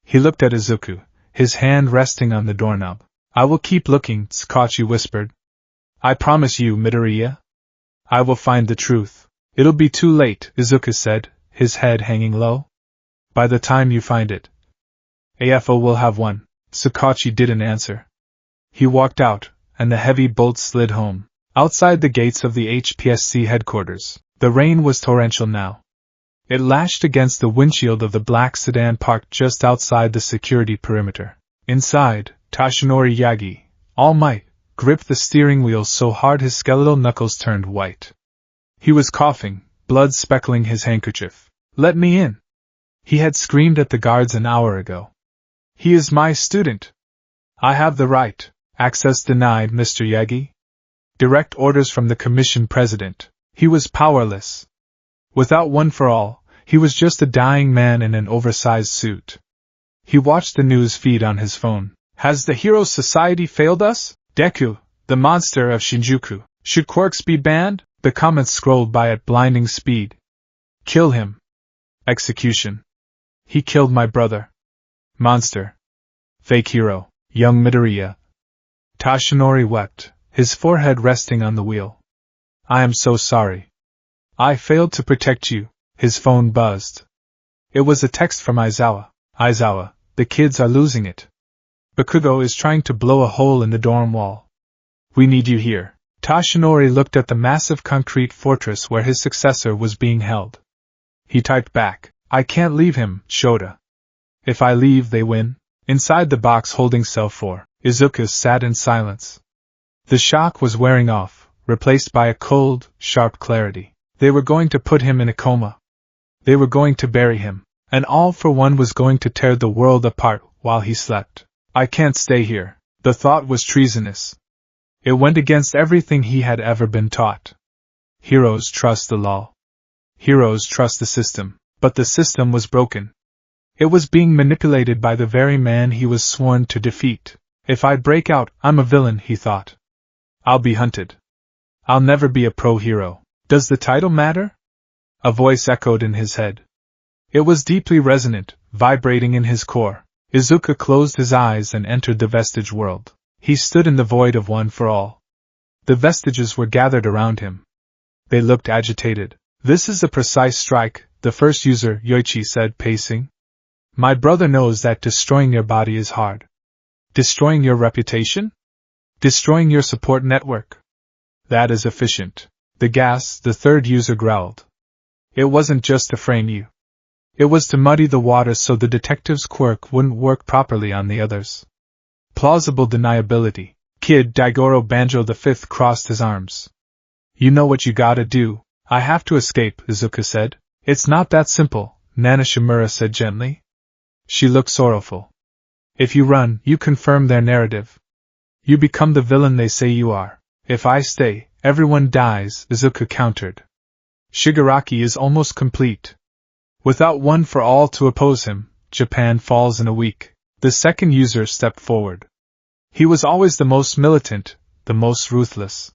He looked at Izuku, his hand resting on the doorknob. I will keep looking, Sakachi whispered. I promise you, Midoriya. I will find the truth. It'll be too late, Izuku said, his head hanging low. By the time you find it, AFO will have won. Sakachi didn't answer. He walked out, and the heavy bolt slid home. Outside the gates of the HPSC headquarters, the rain was torrential now. It lashed against the windshield of the black sedan parked just outside the security perimeter. Inside, Toshinori Yagi, all might, gripped the steering wheel so hard his skeletal knuckles turned white. He was coughing, blood speckling his handkerchief. "Let me in!" He had screamed at the guards an hour ago. "He is my student. I have the right." "Access denied, Mr. Yagi." Direct orders from the commission president. He was powerless. Without one for all, he was just a dying man in an oversized suit. He watched the news feed on his phone. "Has the Hero Society failed us? Deku, the monster of Shinjuku. Should quirks be banned?" The comments scrolled by at blinding speed. "Kill him." "Execution." "He killed my brother." "Monster." "Fake hero." "Young Midoriya." Toshinori wept, his forehead resting on the wheel. "I am so sorry. I failed to protect you." His phone buzzed. It was a text from Aizawa. "Aizawa, the kids are losing it. Bakugo is trying to blow a hole in the dorm wall. We need you here." Toshinori looked at the massive concrete fortress where his successor was being held. He typed back, "I can't leave him, Shota. If I leave, they win." Inside the box holding cell 4, Izuku sat in silence. The shock was wearing off, replaced by a cold, sharp clarity. They were going to put him in a coma. They were going to bury him, and all for one was going to tear the world apart while he slept. "I can't stay here." The thought was treasonous. It went against everything he had ever been taught. Heroes trust the law. Heroes trust the system, but the system was broken. It was being manipulated by the very man he was sworn to defeat. "If I break out, I'm a villain," he thought. "I'll be hunted. I'll never be a pro-hero. Does the title matter?" A voice echoed in his head. It was deeply resonant, vibrating in his core. Izuku closed his eyes and entered the vestige world. He stood in the void of One for All. The vestiges were gathered around him. They looked agitated. "This is a precise strike," the first user, Yoichi, said, pacing. "My brother knows that destroying your body is hard. Destroying your reputation? Destroying your support network? That is efficient." The gas, the third user growled. "It wasn't just to frame you. It was to muddy the waters so the detective's quirk wouldn't work properly on the others." Plausible deniability. Kid Daigoro Banjo V crossed his arms. "You know what you gotta do." "I have to escape," Izuku said. "It's not that simple," Nana Shimura said gently. She looked sorrowful. "If you run, you confirm their narrative. You become the villain they say you are. If I stay, everyone dies," Izuku countered. "Shigaraki is almost complete. Without One for All to oppose him, Japan falls in a week." The second user stepped forward. He was always the most militant, the most ruthless.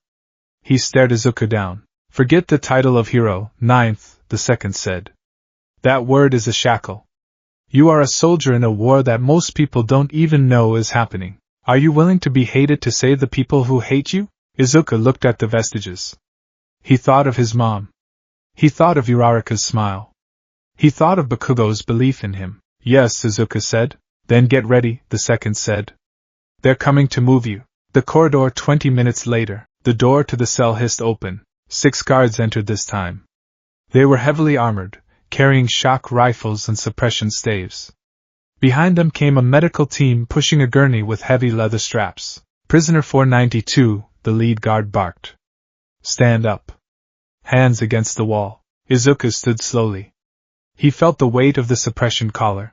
He stared Izuku down. "Forget the title of hero, ninth," the second said. "That word is a shackle. You are a soldier in a war that most people don't even know is happening. Are you willing to be hated to save the people who hate you?" Izuku looked at the vestiges. He thought of his mom. He thought of Uraraka's smile. He thought of Bakugo's belief in him. "Yes," Izuku said. "Then get ready," the second said. "They're coming to move you." The corridor 20 minutes later, the door to the cell hissed open. 6 guards entered this time. They were heavily armored, carrying shock rifles and suppression staves. Behind them came a medical team pushing a gurney with heavy leather straps. "Prisoner 492, the lead guard barked. "Stand up." Hands against the wall. Izuku stood slowly. He felt the weight of the suppression collar.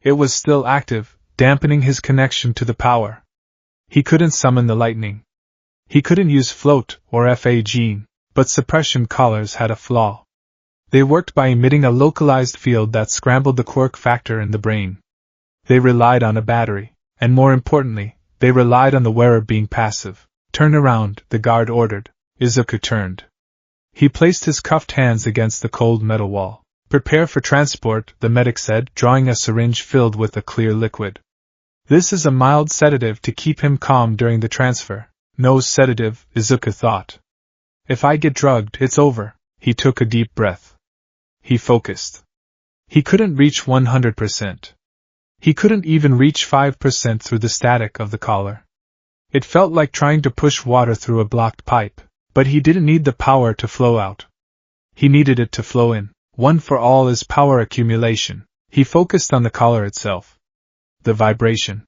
It was still active, dampening his connection to the power. He couldn't summon the lightning. He couldn't use float or FA gene, but suppression collars had a flaw. They worked by emitting a localized field that scrambled the quirk factor in the brain. They relied on a battery, and more importantly, they relied on the wearer being passive. "Turn around," the guard ordered. Izuku turned. He placed his cuffed hands against the cold metal wall. "Prepare for transport," the medic said, drawing a syringe filled with a clear liquid. "This is a mild sedative to keep him calm during the transfer." No sedative, Izuku thought. "If I get drugged, it's over." He took a deep breath. He focused. He couldn't reach 100%. He couldn't even reach 5% through the static of the collar. It felt like trying to push water through a blocked pipe, but he didn't need the power to flow out. He needed it to flow in. One for all is power accumulation. He focused on the collar itself. The vibration.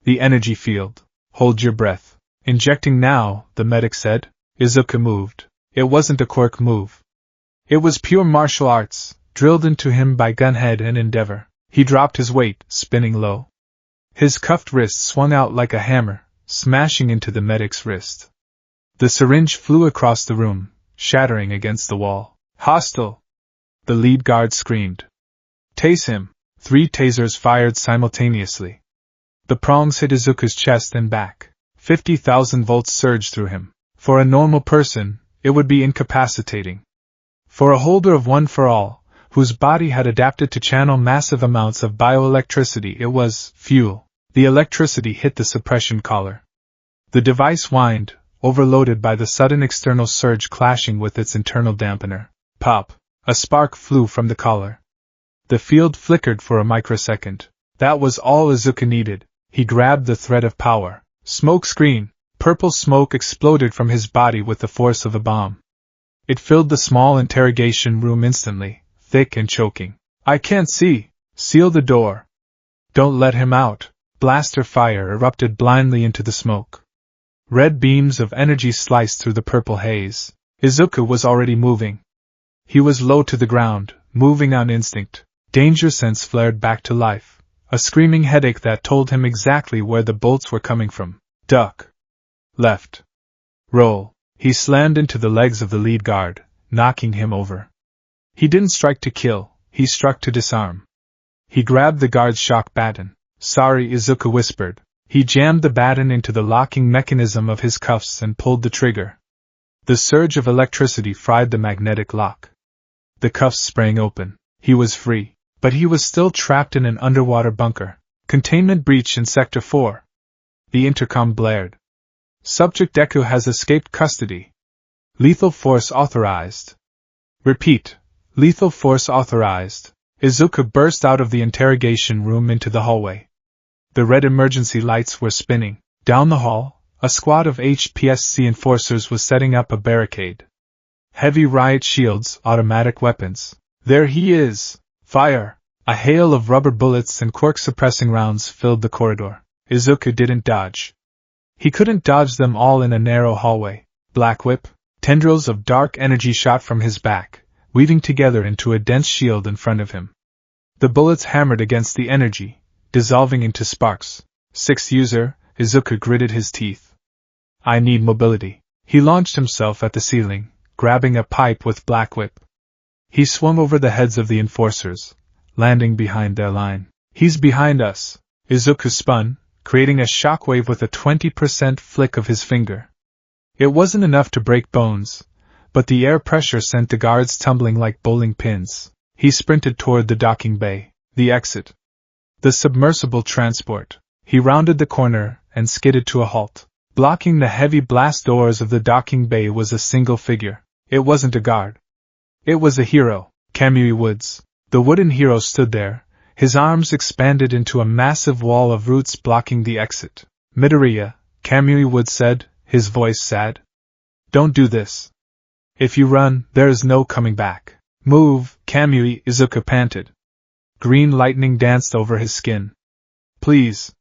The energy field. Hold your breath. Injecting now, the medic said. Izuku moved. It wasn't a quirk move. It was pure martial arts, drilled into him by Gunhead and Endeavor. He dropped his weight, spinning low. His cuffed wrist swung out like a hammer, smashing into the medic's wrist. The syringe flew across the room, shattering against the wall. Hostile! The lead guard screamed. Tase him! 3 tasers fired simultaneously. The prongs hit Izuku's chest and back. 50,000 volts surged through him. For a normal person, it would be incapacitating. For a holder of One for All, whose body had adapted to channel massive amounts of bioelectricity, it was fuel. The electricity hit the suppression collar. The device whined, overloaded by the sudden external surge clashing with its internal dampener. Pop! A spark flew from the collar. The field flickered for a microsecond. That was all Izuku needed. He grabbed the thread of power. Smoke screen! Purple smoke exploded from his body with the force of a bomb. It filled the small interrogation room instantly, thick and choking. I can't see! Seal the door! Don't let him out! Blaster fire erupted blindly into the smoke. Red beams of energy sliced through the purple haze. Izuku was already moving. He was low to the ground, moving on instinct. Danger sense flared back to life. A screaming headache that told him exactly where the bolts were coming from. Duck. Left. Roll. He slammed into the legs of the lead guard, knocking him over. He didn't strike to kill, he struck to disarm. He grabbed the guard's shock baton. Sorry, Izuku whispered. He jammed the baton into the locking mechanism of his cuffs and pulled the trigger. The surge of electricity fried the magnetic lock. The cuffs sprang open. He was free, but he was still trapped in an underwater bunker. Containment breach in Sector 4. The intercom blared. Subject Deku has escaped custody. Lethal force authorized. Repeat. Lethal force authorized. Izuku burst out of the interrogation room into the hallway. The red emergency lights were spinning. Down the hall, a squad of HPSC enforcers was setting up a barricade. Heavy riot shields, automatic weapons. There he is! Fire! A hail of rubber bullets and quirk-suppressing rounds filled the corridor. Izuku didn't dodge. He couldn't dodge them all in a narrow hallway. Black whip, tendrils of dark energy shot from his back, weaving together into a dense shield in front of him. The bullets hammered against the energy, dissolving into sparks. 6th user, Izuku gritted his teeth. I need mobility. He launched himself at the ceiling, grabbing a pipe with black whip. He swung over the heads of the enforcers, landing behind their line. He's behind us. Izuku spun, creating a shockwave with a 20% flick of his finger. It wasn't enough to break bones, but the air pressure sent the guards tumbling like bowling pins. He sprinted toward the docking bay, the exit. The submersible transport. He rounded the corner and skidded to a halt. Blocking the heavy blast doors of the docking bay was a single figure. It wasn't a guard. It was a hero, Kamui Woods. The wooden hero stood there, his arms expanded into a massive wall of roots blocking the exit. Midoriya, Kamui Woods said, his voice sad. Don't do this. If you run, there is no coming back. Move, Kamui, Izuku panted. Green lightning danced over his skin. Please.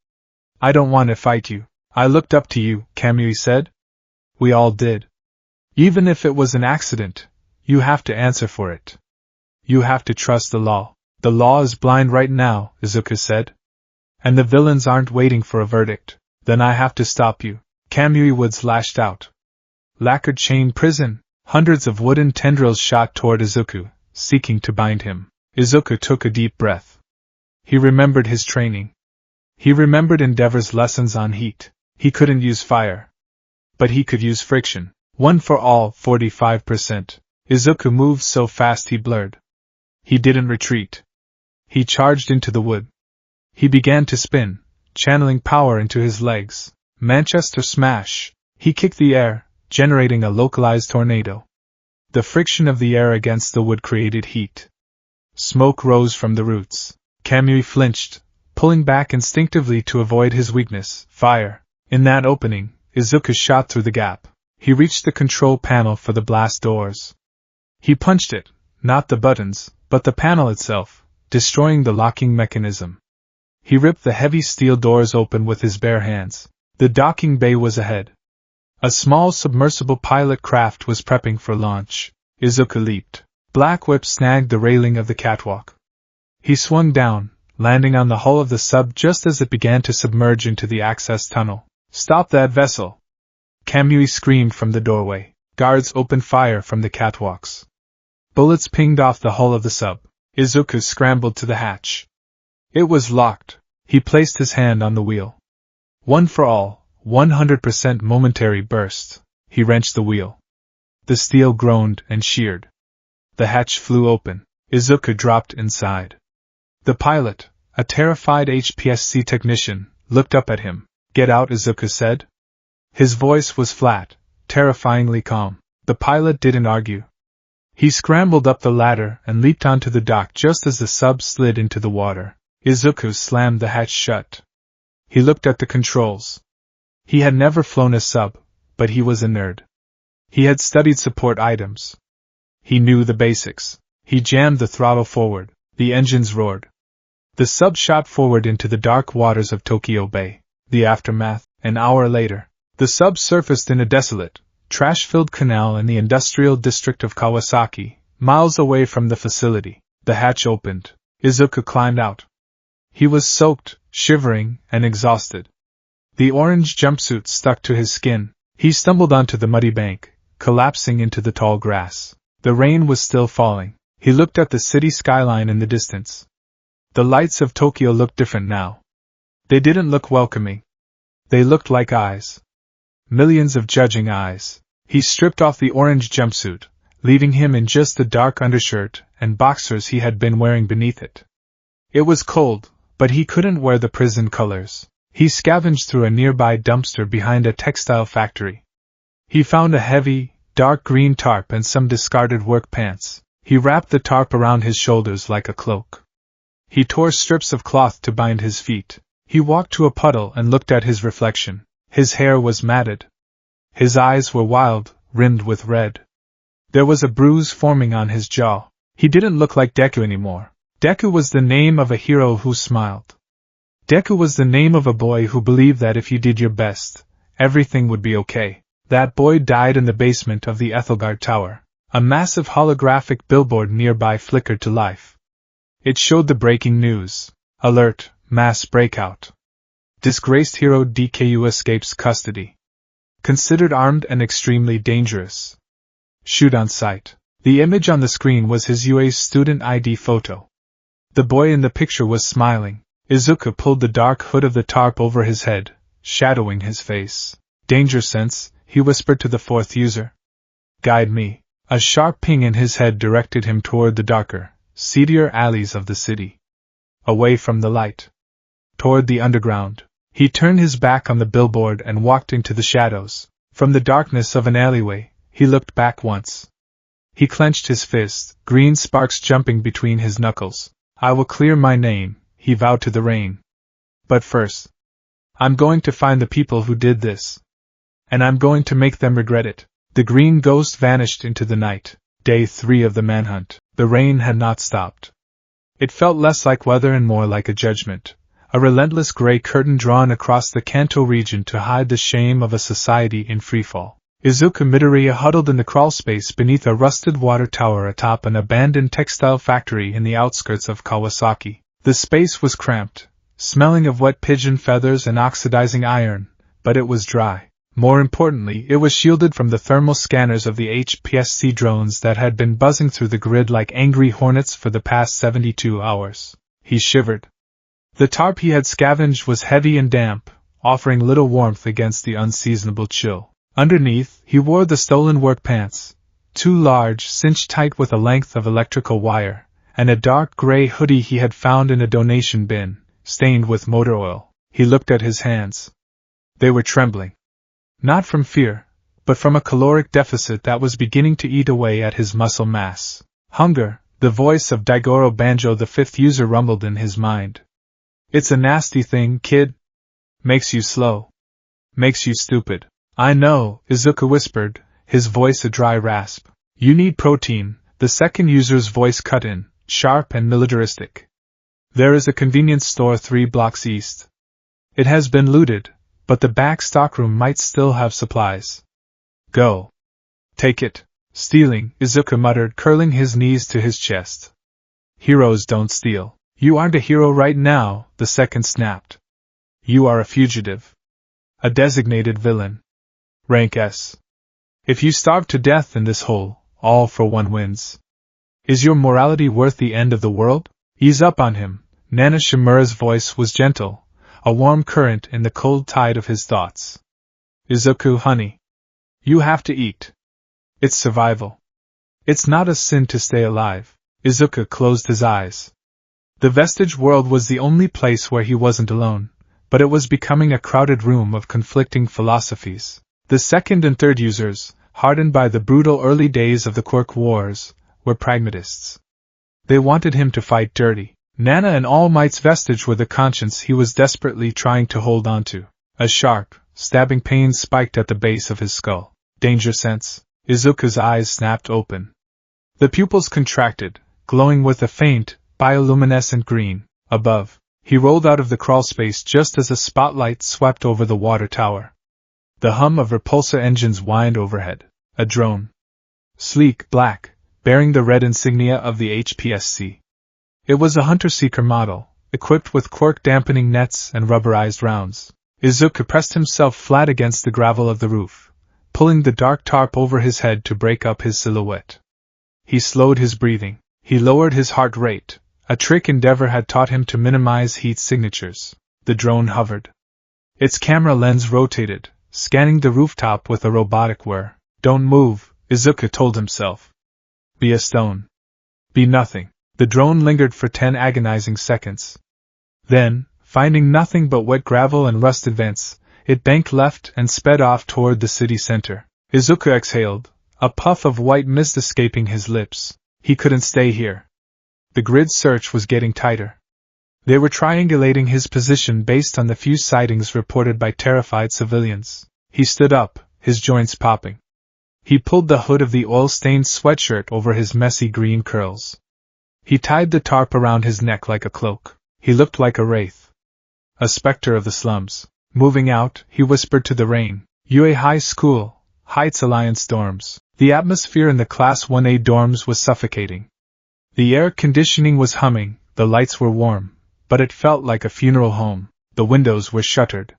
I don't want to fight you. I looked up to you, Kamui said. We all did. Even if it was an accident, you have to answer for it. You have to trust the law. The law is blind right now, Izuku said. And the villains aren't waiting for a verdict. Then I have to stop you. Kamui Woods lashed out. Lacquered chain prison. Hundreds of wooden tendrils shot toward Izuku, seeking to bind him. Izuku took a deep breath. He remembered his training. He remembered Endeavor's lessons on heat. He couldn't use fire. But he could use friction. One for all, 45%. Izuku moved so fast he blurred. He didn't retreat. He charged into the wood. He began to spin, channeling power into his legs. Manchester smash. He kicked the air, generating a localized tornado. The friction of the air against the wood created heat. Smoke rose from the roots. Kamui flinched, pulling back instinctively to avoid his weakness, fire. In that opening, Izuku shot through the gap. He reached the control panel for the blast doors. He punched it, not the buttons, but the panel itself, destroying the locking mechanism. He ripped the heavy steel doors open with his bare hands. The docking bay was ahead. A small submersible pilot craft was prepping for launch. Izuku leaped. Black Whip snagged the railing of the catwalk. He swung down, landing on the hull of the sub just as it began to submerge into the access tunnel. "Stop that vessel!" Kamui screamed from the doorway. Guards opened fire from the catwalks. Bullets pinged off the hull of the sub. Izuku scrambled to the hatch. It was locked. He placed his hand on the wheel. One for all, 100% momentary burst. He wrenched the wheel. The steel groaned and sheared. The hatch flew open. Izuku dropped inside. The pilot, a terrified HPSC technician, looked up at him. "Get out," Izuku said. His voice was flat, terrifyingly calm. The pilot didn't argue. He scrambled up the ladder and leaped onto the dock just as the sub slid into the water. Izuku slammed the hatch shut. He looked at the controls. He had never flown a sub, but he was a nerd. He had studied support items. He knew the basics. He jammed the throttle forward. The engines roared. The sub shot forward into the dark waters of Tokyo Bay. The aftermath. An hour later, the sub surfaced in a desolate, trash-filled canal in the industrial district of Kawasaki, miles away from the facility. The hatch opened. Izuku climbed out. He was soaked, shivering, and exhausted. The orange jumpsuit stuck to his skin. He stumbled onto the muddy bank, collapsing into the tall grass. The rain was still falling. He looked at the city skyline in the distance. The lights of Tokyo looked different now. They didn't look welcoming. They looked like eyes. Millions of judging eyes. He stripped off the orange jumpsuit, leaving him in just the dark undershirt and boxers he had been wearing beneath it. It was cold, but he couldn't wear the prison colors. He scavenged through a nearby dumpster behind a textile factory. He found a heavy, dark green tarp and some discarded work pants. He wrapped the tarp around his shoulders like a cloak. He tore strips of cloth to bind his feet. He walked to a puddle and looked at his reflection. His hair was matted. His eyes were wild, rimmed with red. There was a bruise forming on his jaw. He didn't look like Deku anymore. Deku was the name of a hero who smiled. Deku was the name of a boy who believed that if you did your best, everything would be okay. That boy died in the basement of the Ethelgard Tower. A massive holographic billboard nearby flickered to life. It showed the breaking news. Alert, mass breakout. Disgraced hero Deku escapes custody. Considered armed and extremely dangerous. Shoot on sight. The image on the screen was his UA's student ID photo. The boy in the picture was smiling. Izuku pulled the dark hood of the tarp over his head, shadowing his face. Danger sense, he whispered to the fourth user. Guide me. A sharp ping in his head directed him toward the darker, seedier alleys of the city. Away from the light. Toward the underground. He turned his back on the billboard and walked into the shadows. From the darkness of an alleyway, he looked back once. He clenched his fist, green sparks jumping between his knuckles. I will clear my name, he vowed to the rain. But first, I'm going to find the people who did this. And I'm going to make them regret it. The green ghost vanished into the night. Day 3 of the manhunt. The rain had not stopped. It felt less like weather and more like a judgment. A relentless gray curtain drawn across the Kanto region to hide the shame of a society in freefall. Izuku Midoriya huddled in the crawlspace beneath a rusted water tower atop an abandoned textile factory in the outskirts of Kawasaki. The space was cramped, smelling of wet pigeon feathers and oxidizing iron, but it was dry. More importantly, it was shielded from the thermal scanners of the HPSC drones that had been buzzing through the grid like angry hornets for the past 72 hours. He shivered. The tarp he had scavenged was heavy and damp, offering little warmth against the unseasonable chill. Underneath, he wore the stolen work pants, too large, cinched tight with a length of electrical wire, and a dark gray hoodie he had found in a donation bin, stained with motor oil. He looked at his hands. They were trembling. Not from fear, but from a caloric deficit that was beginning to eat away at his muscle mass. Hunger, the voice of Daigoro Banjo, the fifth user, rumbled in his mind. It's a nasty thing, kid. Makes you slow. Makes you stupid. I know, Izuku whispered, his voice a dry rasp. You need protein, the second user's voice cut in, sharp and militaristic. There is a convenience store 3 blocks east. It has been looted, but the back stockroom might still have supplies. Go. Take it. Stealing, Izuku muttered, curling his knees to his chest. Heroes don't steal. You aren't a hero right now, the second snapped. You are a fugitive. A designated villain. Rank S. If you starve to death in this hole, all for one wins. Is your morality worth the end of the world? Ease up on him. Nana Shimura's voice was gentle, a warm current in the cold tide of his thoughts. Izuku, honey. You have to eat. It's survival. It's not a sin to stay alive. Izuku closed his eyes. The vestige world was the only place where he wasn't alone, but it was becoming a crowded room of conflicting philosophies. The second and third users, hardened by the brutal early days of the Quirk Wars, were pragmatists. They wanted him to fight dirty. Nana and All Might's vestige were the conscience he was desperately trying to hold on to. A sharp, stabbing pain spiked at the base of his skull. Danger sense. Izuku's eyes snapped open. The pupils contracted, glowing with a faint, bioluminescent green. Above, he rolled out of the crawlspace just as a spotlight swept over the water tower. The hum of repulsor engines whined overhead. A drone. Sleek, black, bearing the red insignia of the HPSC. It was a hunter-seeker model, equipped with quirk-dampening nets and rubberized rounds. Izuku pressed himself flat against the gravel of the roof, pulling the dark tarp over his head to break up his silhouette. He slowed his breathing. He lowered his heart rate, a trick Endeavor had taught him to minimize heat signatures. The drone hovered. Its camera lens rotated, scanning the rooftop with a robotic whir. Don't move, Izuku told himself. Be a stone. Be nothing. The drone lingered for 10 agonizing seconds. Then, finding nothing but wet gravel and rusted vents, it banked left and sped off toward the city center. Izuku exhaled, a puff of white mist escaping his lips. He couldn't stay here. The grid search was getting tighter. They were triangulating his position based on the few sightings reported by terrified civilians. He stood up, his joints popping. He pulled the hood of the oil-stained sweatshirt over his messy green curls. He tied the tarp around his neck like a cloak. He looked like a wraith. A specter of the slums. Moving out, he whispered to the rain. UA High School, Heights Alliance dorms. The atmosphere in the Class 1A dorms was suffocating. The air conditioning was humming, the lights were warm, but it felt like a funeral home. The windows were shuttered.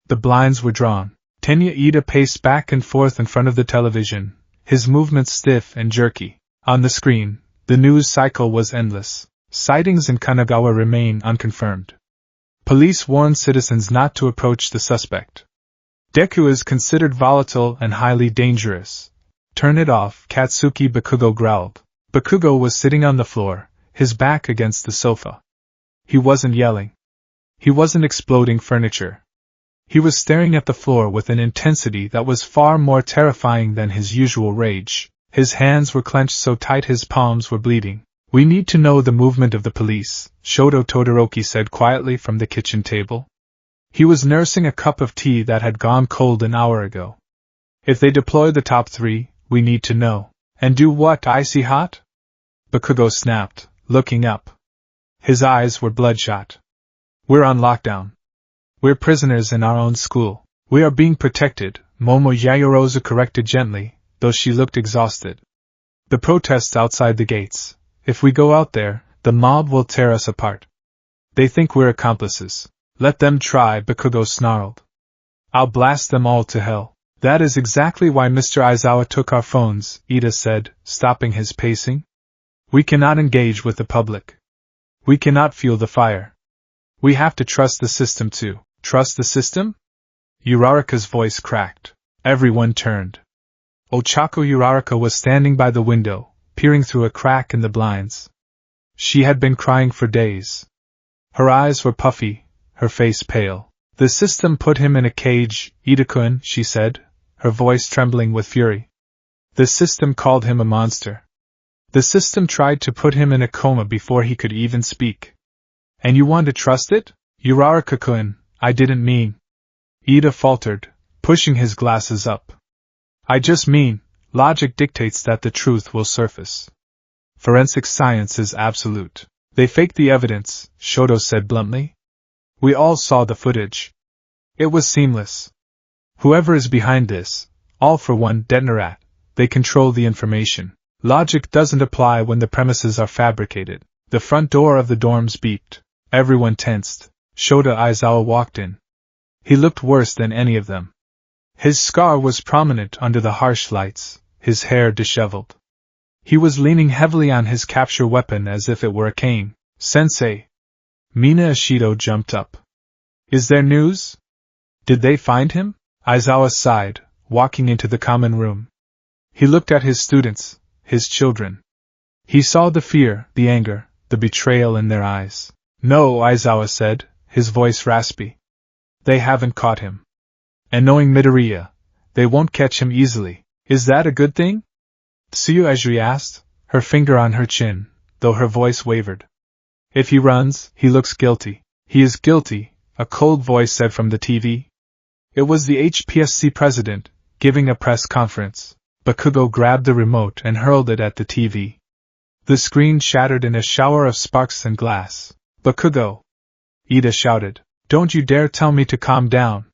The blinds were drawn. Tenya Ida paced back and forth in front of the television, his movements stiff and jerky. On the screen, the news cycle was endless. Sightings in Kanagawa remain unconfirmed. Police warn citizens not to approach the suspect. Deku is considered volatile and highly dangerous. Turn it off, Katsuki Bakugo growled. Bakugo was sitting on the floor, his back against the sofa. He wasn't yelling. He wasn't exploding furniture. He was staring at the floor with an intensity that was far more terrifying than his usual rage. His hands were clenched so tight his palms were bleeding. We need to know the movement of the police, Shoto Todoroki said quietly from the kitchen table. He was nursing a cup of tea that had gone cold an hour ago. If they deploy the top 3, we need to know. And do what, icy hot? Bakugo snapped, looking up. His eyes were bloodshot. We're on lockdown. We're prisoners in our own school. We are being protected, Momo Yayorozu corrected gently, though she looked exhausted. The protests outside the gates. If we go out there, the mob will tear us apart. They think we're accomplices. Let them try, Bakugo snarled. I'll blast them all to hell. That is exactly why Mr. Aizawa took our phones, Ida said, stopping his pacing. We cannot engage with the public. We cannot fuel the fire. We have to trust the system too. Trust the system? Uraraka's voice cracked. Everyone turned. Ochako Uraraka was standing by the window, peering through a crack in the blinds. She had been crying for days. Her eyes were puffy, her face pale. The system put him in a cage, Ida-kun, she said, her voice trembling with fury. The system called him a monster. The system tried to put him in a coma before he could even speak. And you want to trust it? Uraraka-kun, I didn't mean. Ida faltered, pushing his glasses up. I just mean, logic dictates that the truth will surface. Forensic science is absolute. They faked the evidence, Shoto said bluntly. We all saw the footage. It was seamless. Whoever is behind this, all for one Detonarat, they control the information. Logic doesn't apply when the premises are fabricated. The front door of the dorms beeped. Everyone tensed. Shota Aizawa walked in. He looked worse than any of them. His scar was prominent under the harsh lights, his hair disheveled. He was leaning heavily on his capture weapon as if it were a cane. Sensei! Mina Ishido jumped up. Is there news? Did they find him? Aizawa sighed, walking into the common room. He looked at his students, his children. He saw the fear, the anger, the betrayal in their eyes. No, Aizawa said, his voice raspy. They haven't caught him. And knowing Midoriya, they won't catch him easily. Is that a good thing? Tsuyu Ezri asked, her finger on her chin, though her voice wavered. If he runs, he looks guilty. He is guilty, a cold voice said from the TV. It was the HPSC president, giving a press conference. Bakugo grabbed the remote and hurled it at the TV. The screen shattered in a shower of sparks and glass. Bakugo! Ida shouted. Don't you dare tell me to calm down!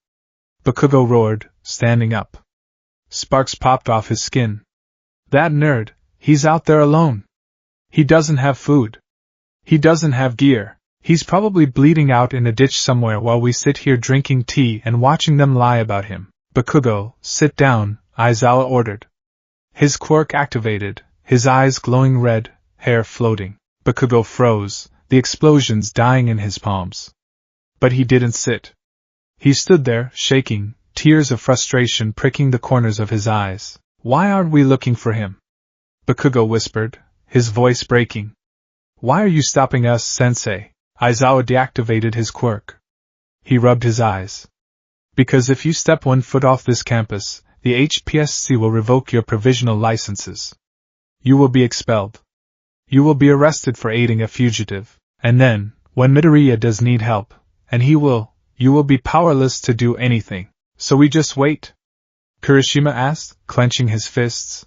Bakugo roared, standing up. Sparks popped off his skin. That nerd, he's out there alone. He doesn't have food. He doesn't have gear. He's probably bleeding out in a ditch somewhere while we sit here drinking tea and watching them lie about him. Bakugo, sit down, Aizawa ordered. His quirk activated, his eyes glowing red, hair floating. Bakugo froze, the explosions dying in his palms. But he didn't sit. He stood there, shaking, tears of frustration pricking the corners of his eyes. Why aren't we looking for him? Bakugo whispered, his voice breaking. Why are you stopping us, Sensei? Aizawa deactivated his quirk. He rubbed his eyes. Because if you step 1 foot off this campus, the HPSC will revoke your provisional licenses. You will be expelled. You will be arrested for aiding a fugitive, and then, when Midoriya does need help, and you will be powerless to do anything. So we just wait? Kirishima asked, clenching his fists.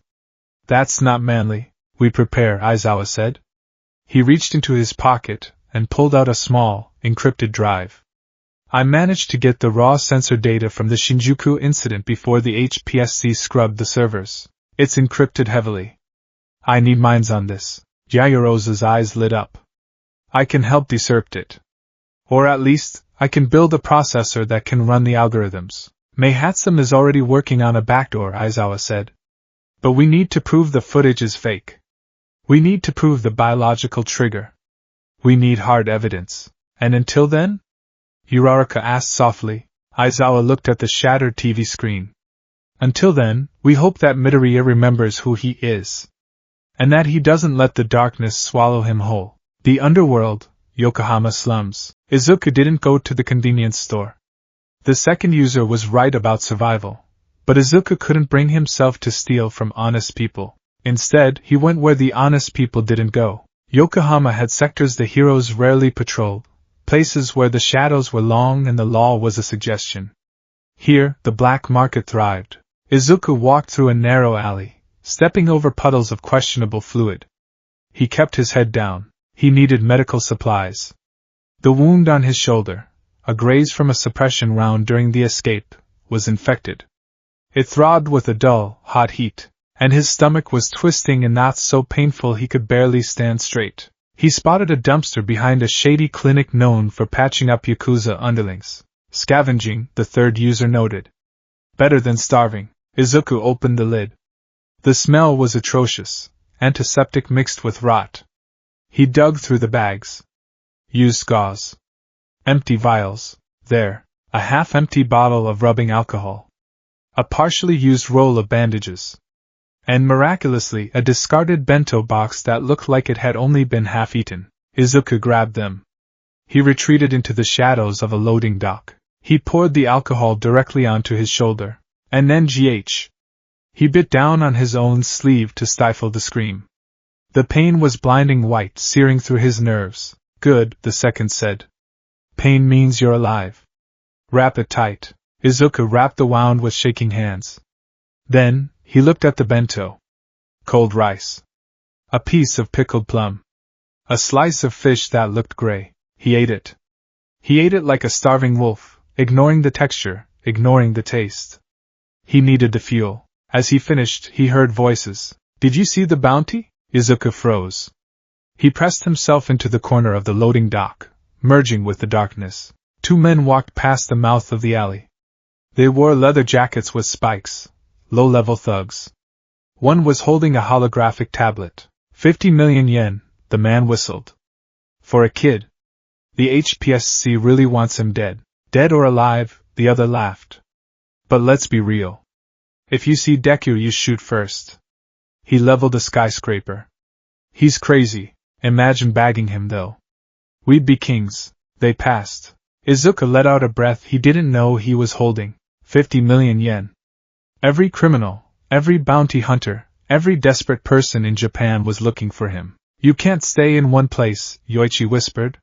That's not manly. We prepare, Aizawa said. He reached into his pocket and pulled out a small, encrypted drive. I managed to get the raw sensor data from the Shinjuku incident before the HPSC scrubbed the servers. It's encrypted heavily. I need minds on this. Yaoyoro's eyes lit up. I can help decrypt it. Or at least, I can build a processor that can run the algorithms. Meihatsum is already working on a backdoor, Aizawa said. But we need to prove the footage is fake. We need to prove the biological trigger. We need hard evidence. And until then? Uraraka asked softly. Aizawa looked at the shattered TV screen. Until then, we hope that Midoriya remembers who he is. And that he doesn't let the darkness swallow him whole. The underworld, Yokohama slums. Izuku didn't go to the convenience store. The second user was right about survival. But Izuku couldn't bring himself to steal from honest people. Instead, he went where the honest people didn't go. Yokohama had sectors the heroes rarely patrolled, places where the shadows were long and the law was a suggestion. Here, the black market thrived. Izuku walked through a narrow alley, stepping over puddles of questionable fluid. He kept his head down. He needed medical supplies. The wound on his shoulder, a graze from a suppression round during the escape, was infected. It throbbed with a dull, hot heat, and his stomach was twisting in knots so painful he could barely stand straight. He spotted a dumpster behind a shady clinic known for patching up Yakuza underlings. Scavenging, the third user noted. Better than starving. Izuku opened the lid. The smell was atrocious, antiseptic mixed with rot. He dug through the bags. Used gauze. Empty vials. There, a half-empty bottle of rubbing alcohol. A partially used roll of bandages. And miraculously a discarded bento box that looked like it had only been half-eaten. Izuku grabbed them. He retreated into the shadows of a loading dock. He poured the alcohol directly onto his shoulder. And then He bit down on his own sleeve to stifle the scream. The pain was blinding white, searing through his nerves. Good, the second said. Pain means you're alive. Wrap it tight. Izuku wrapped the wound with shaking hands. Then, he looked at the bento. Cold rice. A piece of pickled plum. A slice of fish that looked gray. He ate it. He ate it like a starving wolf, ignoring the texture, ignoring the taste. He needed the fuel. As he finished, he heard voices. Did you see the bounty? Izuku froze. He pressed himself into the corner of the loading dock, merging with the darkness. Two men walked past the mouth of the alley. They wore leather jackets with spikes, low-level thugs. One was holding a holographic tablet. 50 million yen, the man whistled. For a kid. The HPSC really wants him dead. Dead or alive, the other laughed. But let's be real. If you see Deku, you shoot first. He leveled a skyscraper. He's crazy. Imagine bagging him, though. We'd be kings. They passed. Izuku let out a breath he didn't know he was holding. 50 million yen. Every criminal, every bounty hunter, every desperate person in Japan was looking for him. You can't stay in one place, Yoichi whispered.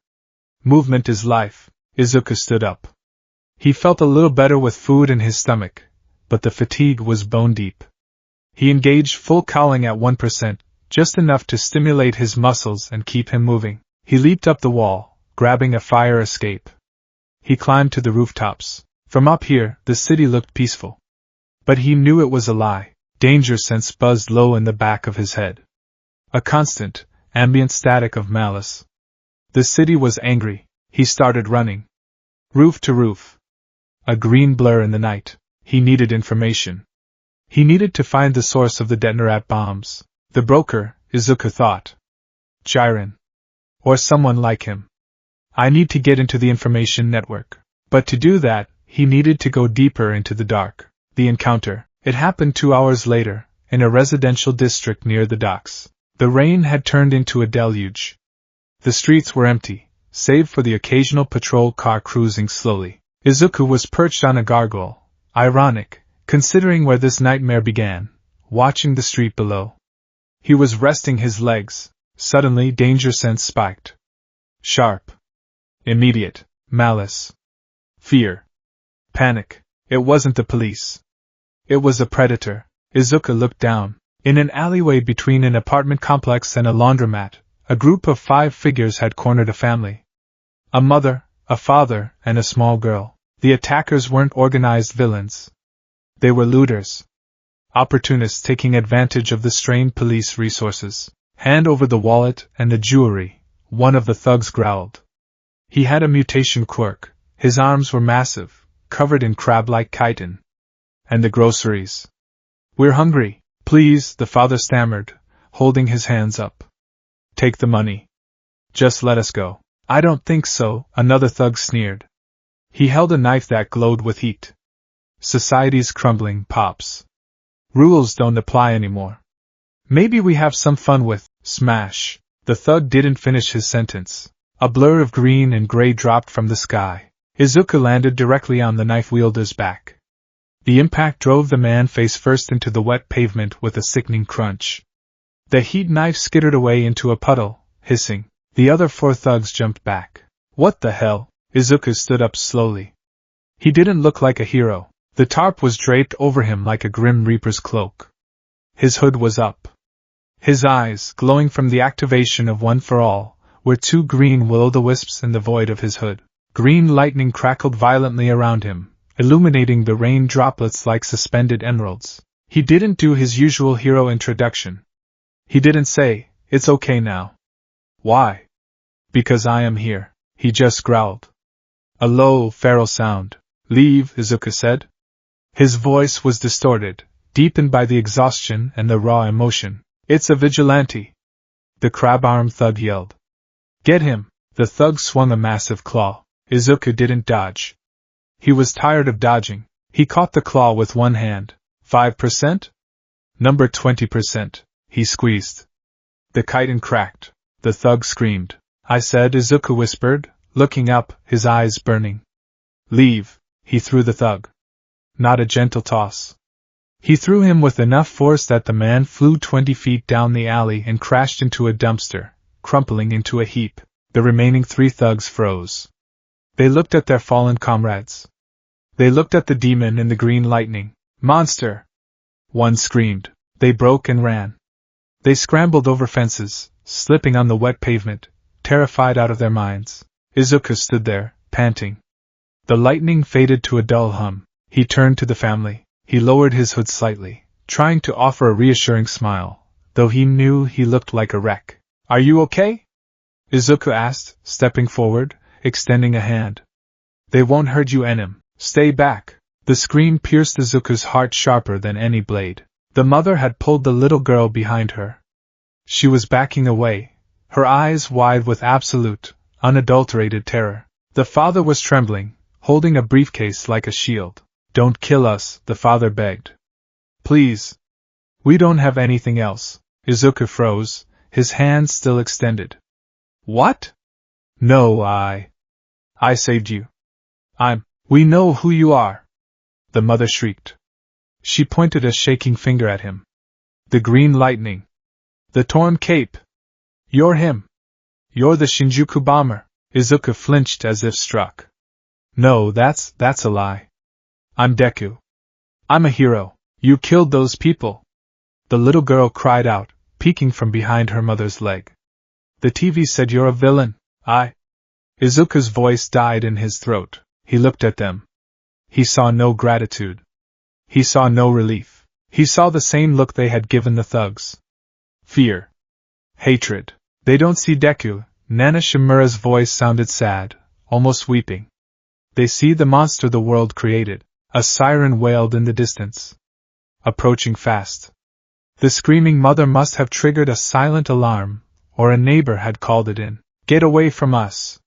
Movement is life. Izuku stood up. He felt a little better with food in his stomach, but the fatigue was bone deep. He engaged full cowling at 1%, just enough to stimulate his muscles and keep him moving. He leaped up the wall, grabbing a fire escape. He climbed to the rooftops. From up here, the city looked peaceful. But he knew it was a lie. Danger sense buzzed low in the back of his head. A constant, ambient static of malice. The city was angry. He started running. Roof to roof. A green blur in the night. He needed information. He needed to find the source of the detonator bombs. The broker, Izuku thought. Jiren. Or someone like him. I need to get into the information network. But to do that, he needed to go deeper into the dark. The encounter. It happened 2 hours later, in a residential district near the docks. The rain had turned into a deluge. The streets were empty, save for the occasional patrol car cruising slowly. Izuku was perched on a gargoyle. Ironic, considering where this nightmare began, watching the street below. He was resting his legs. Suddenly, danger sense spiked. Sharp. Immediate. Malice. Fear. Panic. It wasn't the police. It was a predator. Izuku looked down. In an alleyway between an apartment complex and a laundromat, a group of 5 figures had cornered a family. A mother, a father, and a small girl. The attackers weren't organized villains. They were looters. Opportunists taking advantage of the strained police resources. Hand over the wallet and the jewelry, one of the thugs growled. He had a mutation quirk. His arms were massive, covered in crab-like chitin. And the groceries. We're hungry, please, the father stammered, holding his hands up. Take the money. Just let us go. I don't think so, another thug sneered. He held a knife that glowed with heat. Society's crumbling, Pops. Rules don't apply anymore. Maybe we have some fun with, smash. The thug didn't finish his sentence. A blur of green and gray dropped from the sky. Izuku landed directly on the knife wielder's back. The impact drove the man face first into the wet pavement with a sickening crunch. The heat knife skittered away into a puddle, hissing. The other 4 thugs jumped back. What the hell? Izuku stood up slowly. He didn't look like a hero. The tarp was draped over him like a grim reaper's cloak. His hood was up. His eyes, glowing from the activation of One for All, were 2 green will-o'-the-wisps in the void of his hood. Green lightning crackled violently around him, illuminating the rain droplets like suspended emeralds. He didn't do his usual hero introduction. He didn't say, "It's okay now." Why? Because I am here, he just growled. A low, feral sound. Leave, Izuku said. His voice was distorted, deepened by the exhaustion and the raw emotion. It's a vigilante. The crab-armed thug yelled. Get him! The thug swung a massive claw. Izuku didn't dodge. He was tired of dodging. He caught the claw with one hand. 5%? Number 20%. He squeezed. The chitin cracked. The thug screamed. I said, Izuku whispered, looking up, his eyes burning. Leave, he threw the thug. Not a gentle toss. He threw him with enough force that the man flew 20 feet down the alley and crashed into a dumpster, crumpling into a heap. The remaining 3 thugs froze. They looked at their fallen comrades. They looked at the demon in the green lightning. Monster! One screamed. They broke and ran. They scrambled over fences, slipping on the wet pavement, terrified out of their minds. Izuku stood there, panting. The lightning faded to a dull hum. He turned to the family. He lowered his hood slightly, trying to offer a reassuring smile, though he knew he looked like a wreck. Are you okay? Izuku asked, stepping forward, extending a hand. They won't hurt you, Enim. Stay back. The scream pierced Izuku's heart sharper than any blade. The mother had pulled the little girl behind her. She was backing away, her eyes wide with absolute, unadulterated terror. The father was trembling, holding a briefcase like a shield. Don't kill us, the father begged. Please. We don't have anything else. Izuku froze, his hands still extended. What? No, I saved you. We know who you are. The mother shrieked. She pointed a shaking finger at him. The green lightning. The torn cape. You're him. You're the Shinjuku bomber. Izuku flinched as if struck. No, that's a lie. I'm Deku. I'm a hero. You killed those people. The little girl cried out, peeking from behind her mother's leg. The TV said you're a villain. Izuku's voice died in his throat. He looked at them. He saw no gratitude. He saw no relief. He saw the same look they had given the thugs. Fear. Hatred. They don't see Deku. Nana Shimura's voice sounded sad, almost weeping. They see the monster the world created. A siren wailed in the distance. Approaching fast. The screaming mother must have triggered a silent alarm, or a neighbor had called it in. Get away from us!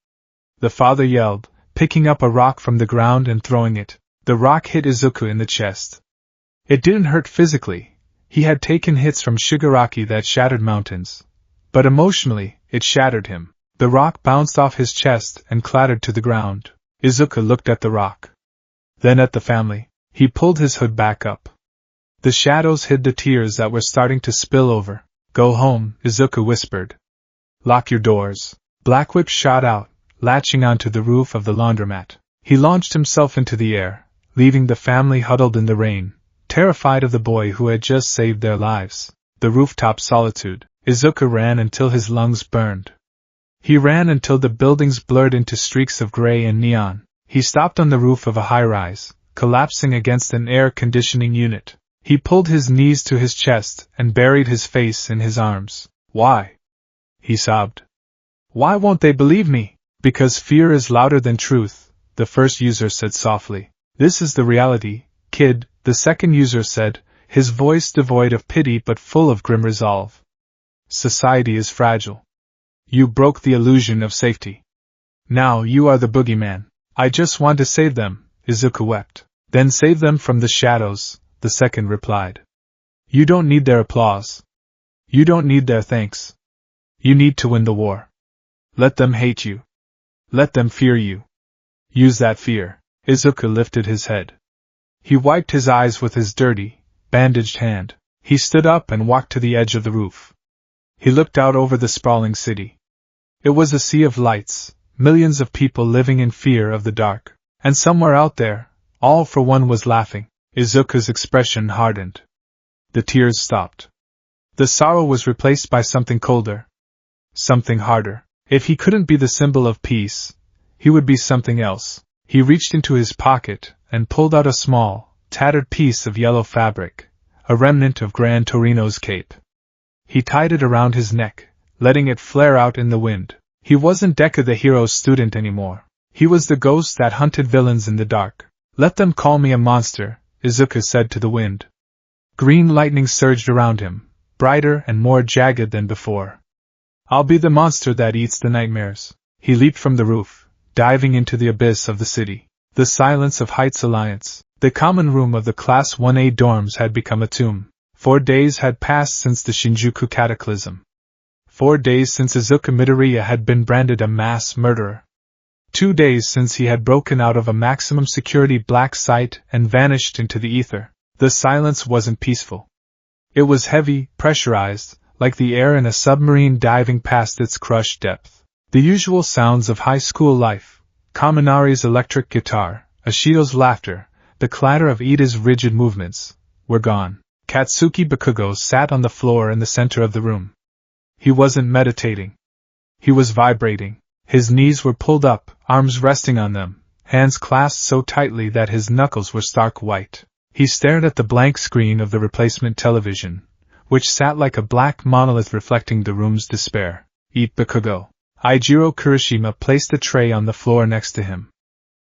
The father yelled, picking up a rock from the ground and throwing it. The rock hit Izuku in the chest. It didn't hurt physically. He had taken hits from Shigaraki that shattered mountains. But emotionally, it shattered him. The rock bounced off his chest and clattered to the ground. Izuku looked at the rock. Then at the family. He pulled his hood back up. The shadows hid the tears that were starting to spill over. Go home, Izuku whispered. Lock your doors. Black Whip shot out, latching onto the roof of the laundromat. He launched himself into the air, leaving the family huddled in the rain, terrified of the boy who had just saved their lives. The rooftop solitude. Izuku ran until his lungs burned. He ran until the buildings blurred into streaks of gray and neon. He stopped on the roof of a high-rise, collapsing against an air conditioning unit. He pulled his knees to his chest and buried his face in his arms. Why? He sobbed. Why won't they believe me? Because fear is louder than truth, the first user said softly. This is the reality, kid, the second user said, his voice devoid of pity but full of grim resolve. Society is fragile. You broke the illusion of safety. Now you are the boogeyman. I just want to save them, Izuku wept. Then save them from the shadows, the second replied. You don't need their applause. You don't need their thanks. You need to win the war. Let them hate you. Let them fear you. Use that fear. Izuku lifted his head. He wiped his eyes with his dirty, bandaged hand. He stood up and walked to the edge of the roof. He looked out over the sprawling city. It was a sea of lights, millions of people living in fear of the dark. And somewhere out there, all for one was laughing. Izuku's expression hardened. The tears stopped. The sorrow was replaced by something colder. Something harder. If he couldn't be the symbol of peace, he would be something else. He reached into his pocket and pulled out a small, tattered piece of yellow fabric, a remnant of Gran Torino's cape. He tied it around his neck, letting it flare out in the wind. He wasn't Deku the hero's student anymore. He was the ghost that hunted villains in the dark. Let them call me a monster, Izuku said to the wind. Green lightning surged around him, brighter and more jagged than before. I'll be the monster that eats the nightmares. He leaped from the roof, diving into the abyss of the city. The silence of Heights Alliance. The common room of the Class 1A dorms had become a tomb. 4 days had passed since the Shinjuku cataclysm. 4 days since Izuku Midoriya had been branded a mass murderer. 2 days since he had broken out of a maximum security black site and vanished into the ether. The silence wasn't peaceful. It was heavy, pressurized, like the air in a submarine diving past its crushed depth. The usual sounds of high school life, Kaminari's electric guitar, Ashido's laughter, the clatter of Ida's rigid movements, were gone. Katsuki Bakugo sat on the floor in the center of the room. He wasn't meditating. He was vibrating. His knees were pulled up, arms resting on them, hands clasped so tightly that his knuckles were stark white. He stared at the blank screen of the replacement television, which sat like a black monolith reflecting the room's despair. Eat, Bakugo. Eijiro Kirishima placed a tray on the floor next to him.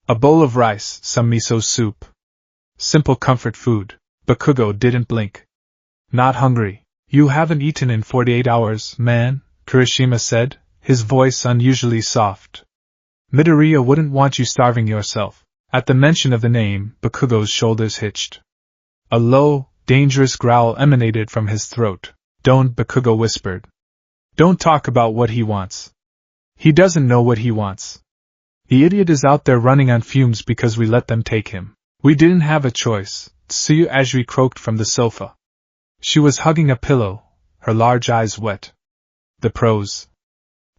A bowl of rice, some miso soup. Simple comfort food. Bakugo didn't blink. Not hungry. You haven't eaten in 48 hours, man, Kirishima said, his voice unusually soft. Midoriya wouldn't want you starving yourself. At the mention of the name, Bakugo's shoulders hitched. A low, dangerous growl emanated from his throat. Don't, Bakugo whispered. Don't talk about what he wants. He doesn't know what he wants. The idiot is out there running on fumes because we let them take him. We didn't have a choice, Tsuyu Ajiri croaked from the sofa. She was hugging a pillow, her large eyes wet. The pros.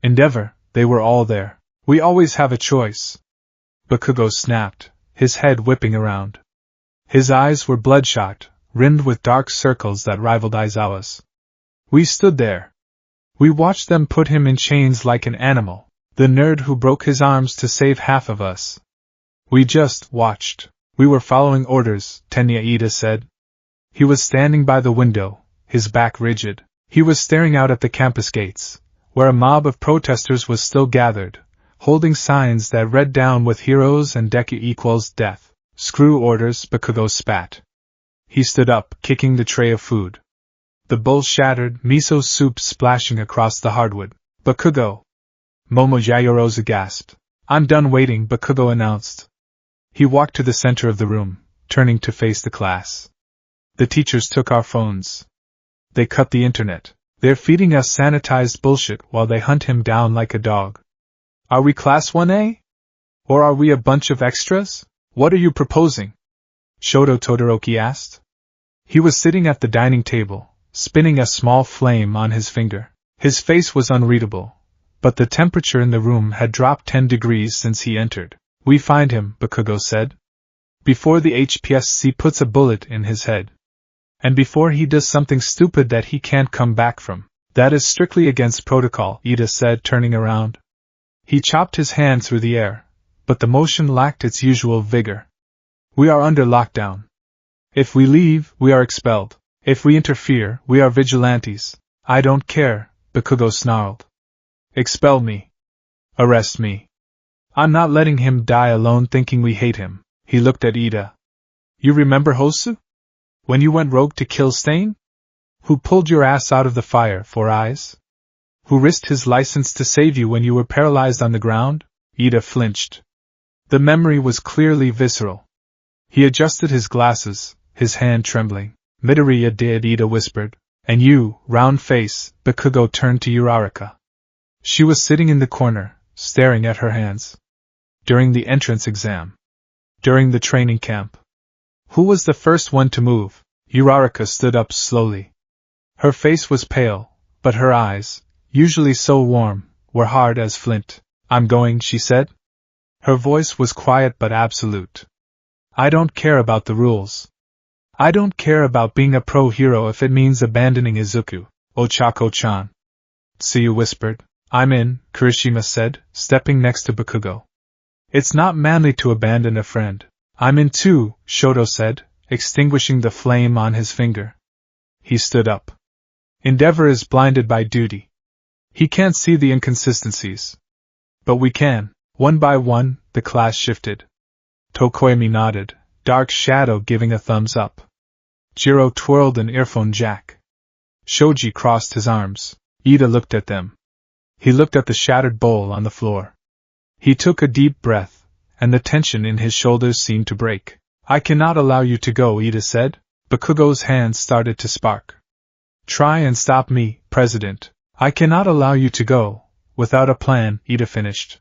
Endeavor, they were all there. We always have a choice. Bakugo snapped, his head whipping around. His eyes were bloodshot, rimmed with dark circles that rivaled Aizawa's. We stood there. We watched them put him in chains like an animal, the nerd who broke his arms to save half of us. We just watched. We were following orders, Tenya Ida said. He was standing by the window, his back rigid. He was staring out at the campus gates, where a mob of protesters was still gathered, holding signs that read down with heroes and Deku equals death. Screw orders, Bakugo spat. He stood up, kicking the tray of food. The bowl shattered, miso soup splashing across the hardwood. Bakugo! Momo Yayorozu gasped. I'm done waiting, Bakugo announced. He walked to the center of the room, turning to face the class. The teachers took our phones. They cut the internet. They're feeding us sanitized bullshit while they hunt him down like a dog. Are we Class 1A? Or are we a bunch of extras? What are you proposing? Shoto Todoroki asked. He was sitting at the dining table, spinning a small flame on his finger. His face was unreadable, but the temperature in the room had dropped 10 degrees since he entered. We find him, Bakugo said. Before the HPSC puts a bullet in his head. And before he does something stupid that he can't come back from. That is strictly against protocol, Ida said, turning around. He chopped his hand through the air, but the motion lacked its usual vigor. We are under lockdown. If we leave, we are expelled. If we interfere, we are vigilantes. I don't care, Bakugo snarled. Expel me. Arrest me. I'm not letting him die alone thinking we hate him. He looked at Ida. You remember Hosu? When you went rogue to kill Stain? Who pulled your ass out of the fire, Four Eyes? Who risked his license to save you when you were paralyzed on the ground? Ida flinched. The memory was clearly visceral. He adjusted his glasses, his hand trembling. Midoriya did, Ida whispered. And you, round face, Bakugo turned to Uraraka. She was sitting in the corner, staring at her hands. During the entrance exam. During the training camp. Who was the first one to move? Uraraka stood up slowly. Her face was pale, but her eyes, usually so warm, were hard as flint. I'm going, she said. Her voice was quiet but absolute. I don't care about the rules. I don't care about being a pro-hero if it means abandoning Izuku, Ochako-chan. Tsuyu whispered. I'm in, Kirishima said, stepping next to Bakugo. It's not manly to abandon a friend. I'm in too, Shoto said, extinguishing the flame on his finger. He stood up. Endeavor is blinded by duty. He can't see the inconsistencies. But we can. One by one, the class shifted. Tokoemi nodded, Dark Shadow giving a thumbs up. Jiro twirled an earphone jack. Shoji crossed his arms. Ida looked at them. He looked at the shattered bowl on the floor. He took a deep breath, and the tension in his shoulders seemed to break. I cannot allow you to go, Ida said. Bakugo's hands started to spark. Try and stop me, President. I cannot allow you to go, without a plan, Ida finished.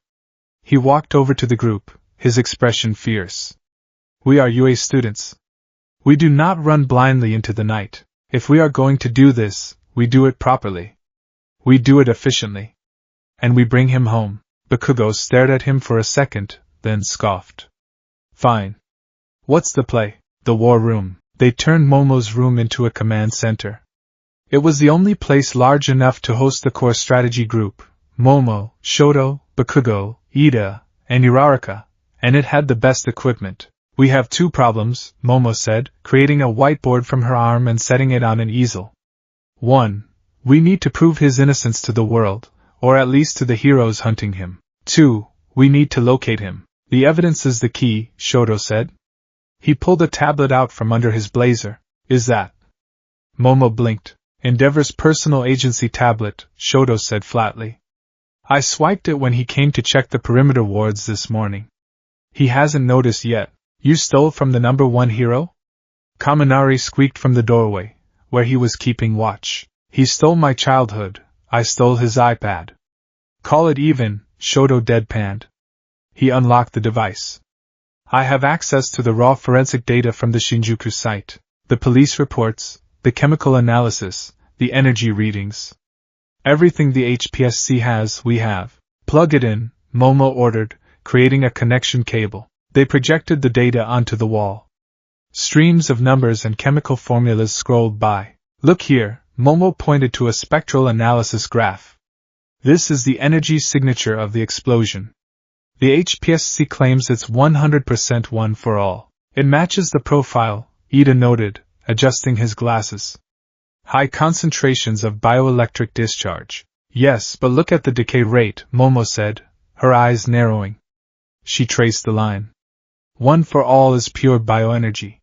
He walked over to the group, his expression fierce. We are UA students. We do not run blindly into the night. If we are going to do this, we do it properly. We do it efficiently. And we bring him home. Bakugo stared at him for a second, then scoffed. Fine. What's the play? The war room. They turned Momo's room into a command center. It was the only place large enough to host the core strategy group, Momo, Shoto, Bakugo, Ida, and Uraraka, and it had the best equipment. We have two problems, Momo said, creating a whiteboard from her arm and setting it on an easel. 1. We need to prove his innocence to the world, or at least to the heroes hunting him. 2. We need to locate him. The evidence is the key, Shoto said. He pulled a tablet out from under his blazer. Is that? Momo blinked. Endeavor's personal agency tablet, Shoto said flatly. I swiped it when he came to check the perimeter wards this morning. He hasn't noticed yet. You stole from the number 1 hero? Kaminari squeaked from the doorway, where he was keeping watch. He stole my childhood. I stole his iPad. Call it even, Shoto deadpanned. He unlocked the device. I have access to the raw forensic data from the Shinjuku site, the police reports, the chemical analysis, the energy readings. Everything the HPSC has, we have. Plug it in, Momo ordered, creating a connection cable. They projected the data onto the wall. Streams of numbers and chemical formulas scrolled by. Look here, Momo pointed to a spectral analysis graph. This is the energy signature of the explosion. The HPSC claims it's 100% one for all. It matches the profile, Ida noted, adjusting his glasses. High concentrations of bioelectric discharge. Yes, but look at the decay rate, Momo said, her eyes narrowing. She traced the line. One for all is pure bioenergy.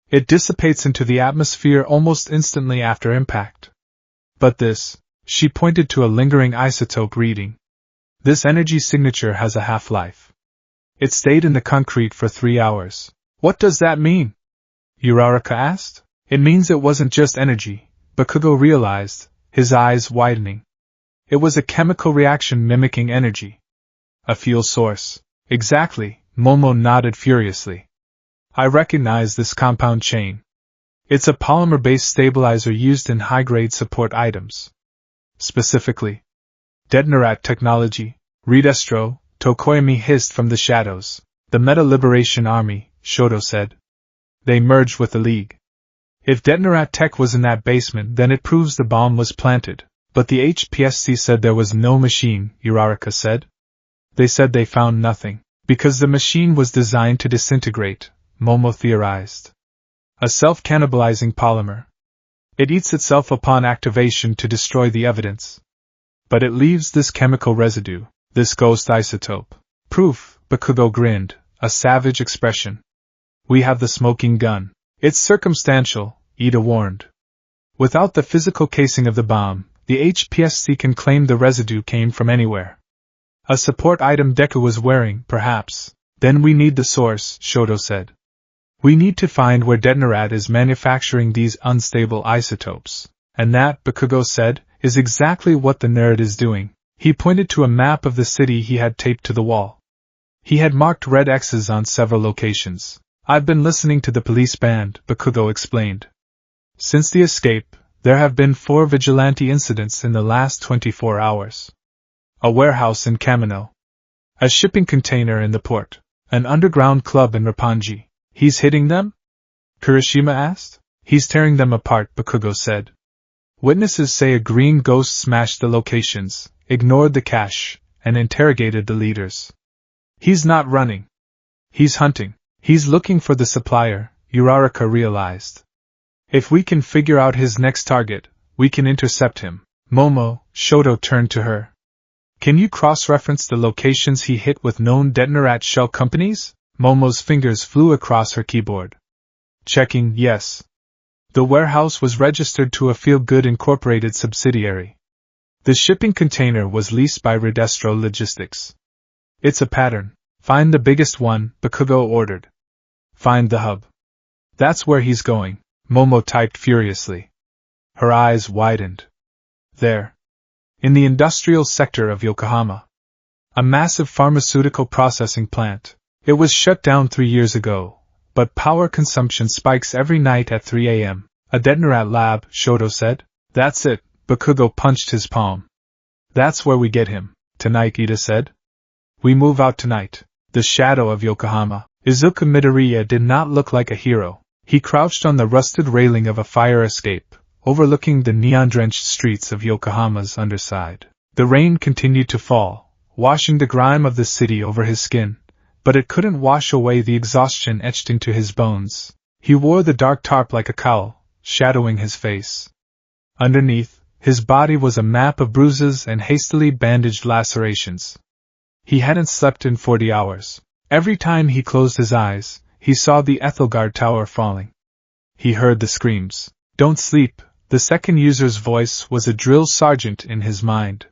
It dissipates into the atmosphere almost instantly after impact. But this, she pointed to a lingering isotope reading. This energy signature has a half-life. It stayed in the concrete for 3 hours. What does that mean? Uraraka asked. It means it wasn't just energy, Bakugo realized, his eyes widening. It was a chemical reaction mimicking energy. A fuel source. Exactly, Momo nodded furiously. I recognize this compound chain. It's a polymer-based stabilizer used in high-grade support items. Specifically, Detonarat technology, Redestro, Tokoyami hissed from the shadows. The Meta Liberation Army, Shoto said. They merged with the League. If Detonarat tech was in that basement, then it proves the bomb was planted. But the HPSC said there was no machine, Uraraka said. They said they found nothing. Because the machine was designed to disintegrate, Momo theorized. A self-cannibalizing polymer. It eats itself upon activation to destroy the evidence. But it leaves this chemical residue, this ghost isotope. Proof, Bakugo grinned, a savage expression. We have the smoking gun. It's circumstantial, Ida warned. Without the physical casing of the bomb, the HPSC can claim the residue came from anywhere. A support item Deku was wearing, perhaps. Then we need the source, Shoto said. We need to find where Detonarat is manufacturing these unstable isotopes. And that, Bakugo said, is exactly what the nerd is doing. He pointed to a map of the city he had taped to the wall. He had marked red X's on several locations. I've been listening to the police band, Bakugo explained. Since the escape, there have been 4 vigilante incidents in the last 24 hours. A warehouse in Kamino. A shipping container in the port. An underground club in Roppongi. He's hitting them? Kirishima asked. He's tearing them apart, Bakugo said. Witnesses say a green ghost smashed the locations, ignored the cache, and interrogated the leaders. He's not running. He's hunting. He's looking for the supplier, Uraraka realized. If we can figure out his next target, we can intercept him. Momo, Shoto turned to her. Can you cross-reference the locations he hit with known Detonarat shell companies? Momo's fingers flew across her keyboard. Checking, yes. The warehouse was registered to a Feel-Good Incorporated subsidiary. The shipping container was leased by Redestro Logistics. It's a pattern. Find the biggest one, Bakugo ordered. Find the hub. That's where he's going, Momo typed furiously. Her eyes widened. There. In the industrial sector of Yokohama. A massive pharmaceutical processing plant. It was shut down 3 years ago, but power consumption spikes every night at 3 a.m. A Detonarat lab, Shoto said. That's it, Bakugo punched his palm. That's where we get him, tonight, Ida said. We move out tonight. The shadow of Yokohama. Izuku Midoriya did not look like a hero. He crouched on the rusted railing of a fire escape, overlooking the neon-drenched streets of Yokohama's underside. The rain continued to fall, washing the grime of the city over his skin, but it couldn't wash away the exhaustion etched into his bones. He wore the dark tarp like a cowl, shadowing his face. Underneath, his body was a map of bruises and hastily bandaged lacerations. He hadn't slept in 40 hours. Every time he closed his eyes, he saw the Ethelgard Tower falling. He heard the screams. Don't sleep, the second user's voice was a drill sergeant in his mind.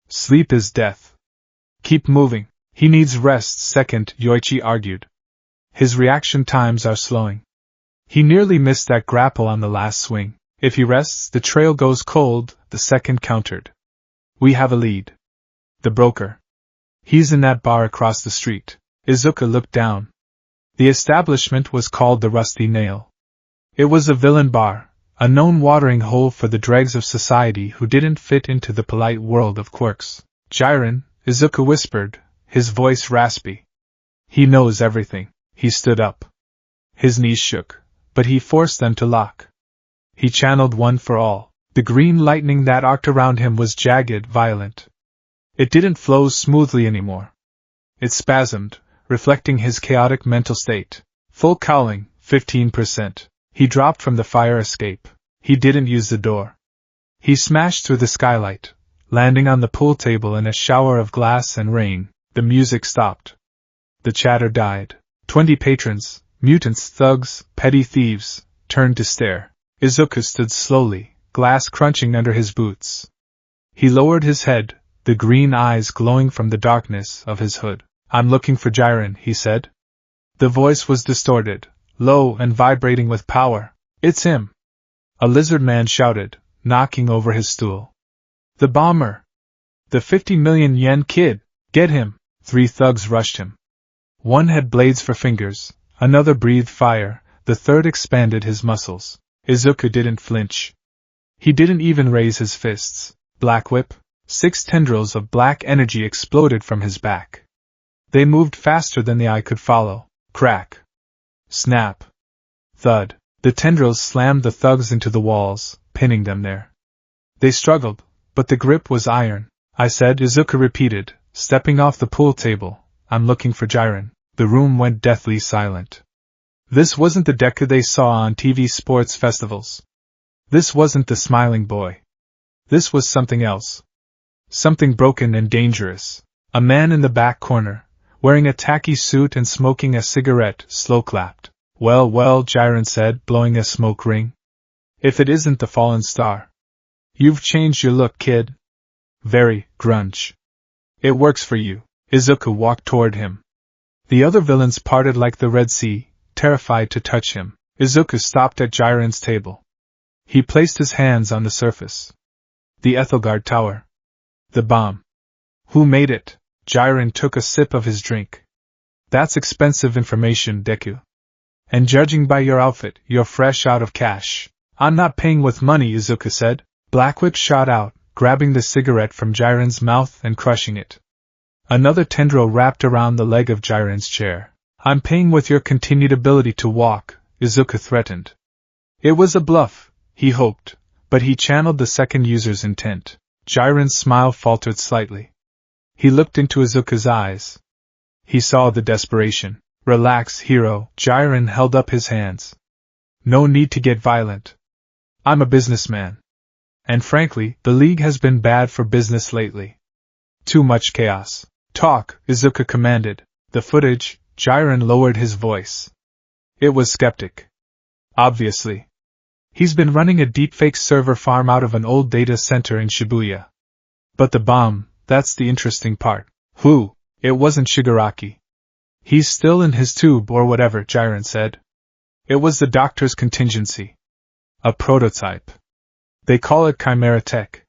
Sleep is death. Keep moving. He needs rest, second Yoichi argued. His reaction times are slowing. He nearly missed that grapple on the last swing. If he rests, the trail goes cold, the second countered. We have a lead. The broker. He's in that bar across the street. Izuku looked down. The establishment was called the Rusty Nail. It was a villain bar, a known watering hole for the dregs of society who didn't fit into the polite world of quirks. Jiren, Izuku whispered, his voice raspy. He knows everything. He stood up. His knees shook, but he forced them to lock. He channeled one for all. The green lightning that arced around him was jagged, violent. It didn't flow smoothly anymore. It spasmed, reflecting his chaotic mental state. Full cowling, 15%. He dropped from the fire escape. He didn't use the door. He smashed through the skylight, landing on the pool table in a shower of glass and rain. The music stopped. The chatter died. 20 patrons, mutants, thugs, petty thieves, turned to stare. Izuku stood slowly, glass crunching under his boots. He lowered his head, the green eyes glowing from the darkness of his hood. I'm looking for Jiren, he said. The voice was distorted, low and vibrating with power. It's him. A lizard man shouted, knocking over his stool. The bomber. The 50 million yen kid. Get him. 3 thugs rushed him. One had blades for fingers, another breathed fire, the third expanded his muscles. Izuku didn't flinch. He didn't even raise his fists. Black whip. 6 tendrils of black energy exploded from his back. They moved faster than the eye could follow. Crack. Snap. Thud. The tendrils slammed the thugs into the walls, pinning them there. They struggled, but the grip was iron. I said, Izuku repeated, stepping off the pool table. I'm looking for Jiren. The room went deathly silent. This wasn't the Deku they saw on TV sports festivals. This wasn't the smiling boy. This was something else. Something broken and dangerous. A man in the back corner, wearing a tacky suit and smoking a cigarette, slow-clapped. Well, Jiren said, blowing a smoke ring. If it isn't the fallen star. You've changed your look, kid. Very, grunge. It works for you. Izuku walked toward him. The other villains parted like the Red Sea, terrified to touch him. Izuku stopped at Jiren's table. He placed his hands on the surface. The Ethelgard Tower. The bomb. Who made it? Jiren took a sip of his drink. That's expensive information, Deku. And judging by your outfit, you're fresh out of cash. I'm not paying with money, Izuku said. Blackwhip shot out, grabbing the cigarette from Jiren's mouth and crushing it. Another tendril wrapped around the leg of Jiren's chair. I'm paying with your continued ability to walk, Izuku threatened. It was a bluff, he hoped, but he channeled the second user's intent. Jiren's smile faltered slightly. He looked into Izuku's eyes. He saw the desperation. Relax, hero. Jiren held up his hands. No need to get violent. I'm a businessman. And frankly, the League has been bad for business lately. Too much chaos. Talk, Izuku commanded. The footage, Jiren lowered his voice. It was skeptic. Obviously. He's been running a deepfake server farm out of an old data center in Shibuya. But the bomb, that's the interesting part. Who? It wasn't Shigaraki. He's still in his tube or whatever, Jiren said. It was the doctor's contingency. A prototype. They call it Chimera Tech.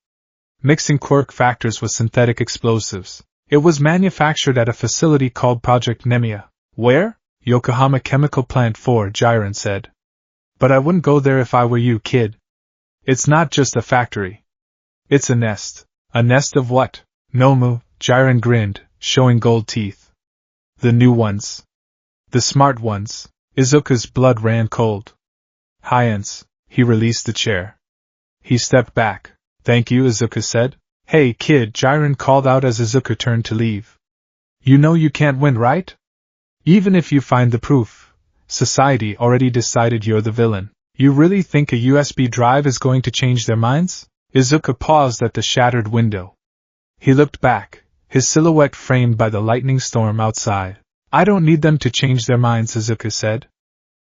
Mixing quirk factors with synthetic explosives. It was manufactured at a facility called Project Nemia. Where? Yokohama Chemical Plant 4, Jiren said. But I wouldn't go there if I were you, kid. It's not just a factory. It's a nest. A nest of what? Nomu, Jiren grinned, showing gold teeth. The new ones. The smart ones. Izuku's blood ran cold. Hyens. He released the chair. He stepped back. Thank you, Izuku said. Hey, kid, Jiren called out as Izuku turned to leave. You know you can't win, right? Even if you find the proof, society already decided you're the villain. You really think a USB drive is going to change their minds? Izuku paused at the shattered window. He looked back, his silhouette framed by the lightning storm outside. I don't need them to change their minds, Izuku said.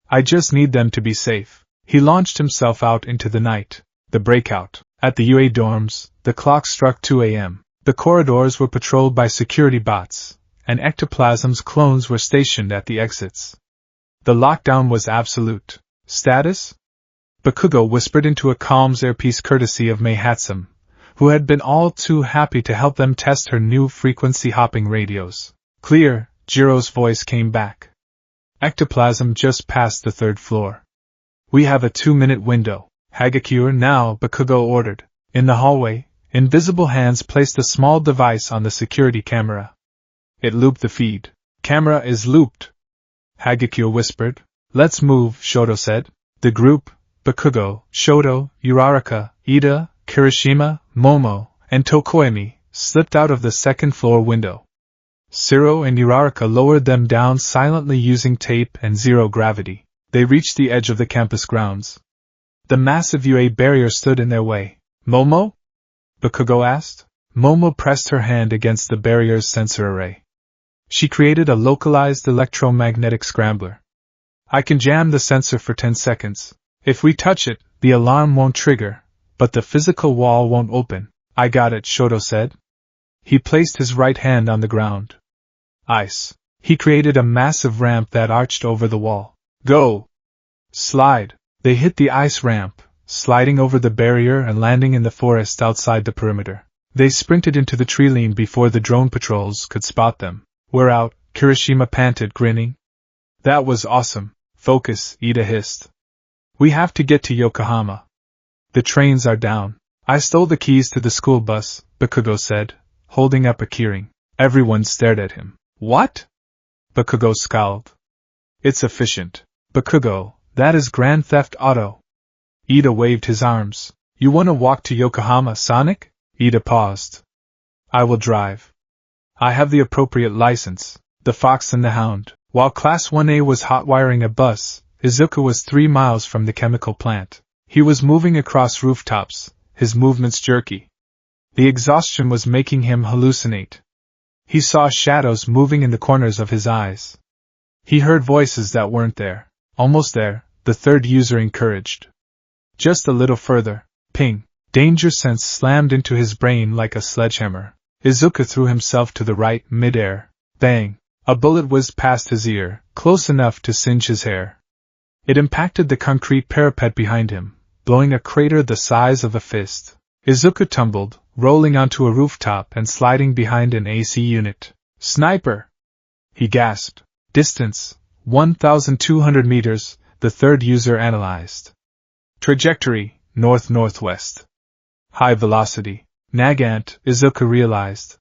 I just need them to be safe. He launched himself out into the night. The breakout. At the UA dorms, the clock struck 2 a.m. The corridors were patrolled by security bots, and Ectoplasm's clones were stationed at the exits. The lockdown was absolute. Status? Bakugo whispered into a calm's earpiece courtesy of Mei Hatsum, who had been all too happy to help them test her new frequency-hopping radios. Clear, Jiro's voice came back. Ectoplasm just passed the 3rd floor. We have a 2-minute window. Hagakure now, Bakugo ordered. In the hallway, invisible hands placed a small device on the security camera. It looped the feed. Camera is looped. Hagakure whispered. Let's move, Shoto said. The group, Bakugo, Shoto, Uraraka, Ida, Kirishima, Momo, and Tokoemi, slipped out of the 2nd-floor window. Zero and Uraraka lowered them down silently using tape and zero gravity. They reached the edge of the campus grounds. The massive UA barrier stood in their way. Momo? Bakugo asked. Momo pressed her hand against the barrier's sensor array. She created a localized electromagnetic scrambler. I can jam the sensor for 10 seconds. If we touch it, the alarm won't trigger, but the physical wall won't open. I got it, Shoto said. He placed his right hand on the ground. Ice. He created a massive ramp that arched over the wall. Go! Slide. They hit the ice ramp, sliding over the barrier and landing in the forest outside the perimeter. They sprinted into the tree line before the drone patrols could spot them. We're out, Kirishima panted, grinning. That was awesome. Focus, Ida hissed. We have to get to Yokohama. The trains are down. I stole the keys to the school bus, Bakugo said, holding up a keyring. Everyone stared at him. What? Bakugo scowled. It's efficient. Bakugo, that is Grand Theft Auto. Ida waved his arms. You want to walk to Yokohama, Sonic? Ida paused. I will drive. I have the appropriate license. The Fox and the Hound. While Class 1A was hot-wiring a bus, Izuku was 3 miles from the chemical plant. He was moving across rooftops, his movements jerky. The exhaustion was making him hallucinate. He saw shadows moving in the corners of his eyes. He heard voices that weren't there. Almost there, the 3rd user encouraged. Just a little further. Ping. Danger sense slammed into his brain like a sledgehammer. Izuku threw himself to the right, mid-air. Bang. A bullet whizzed past his ear, close enough to singe his hair. It impacted the concrete parapet behind him, blowing a crater the size of a fist. Izuku tumbled, rolling onto a rooftop and sliding behind an AC unit. Sniper! He gasped. Distance, 1,200 meters, the 3rd user analyzed. Trajectory, north-northwest. High velocity. Nagant, Izuku realized.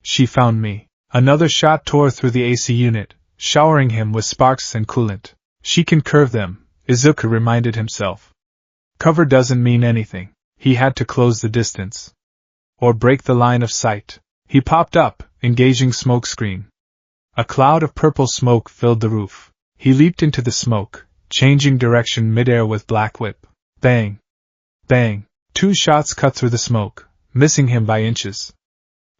She found me. Another shot tore through the AC unit, showering him with sparks and coolant. She can curve them, Izuku reminded himself. Cover doesn't mean anything. He had to close the distance. Or break the line of sight. He popped up, engaging smoke screen. A cloud of purple smoke filled the roof. He leaped into the smoke, changing direction midair with Black Whip. Bang! Bang! 2 shots cut through the smoke, missing him by inches.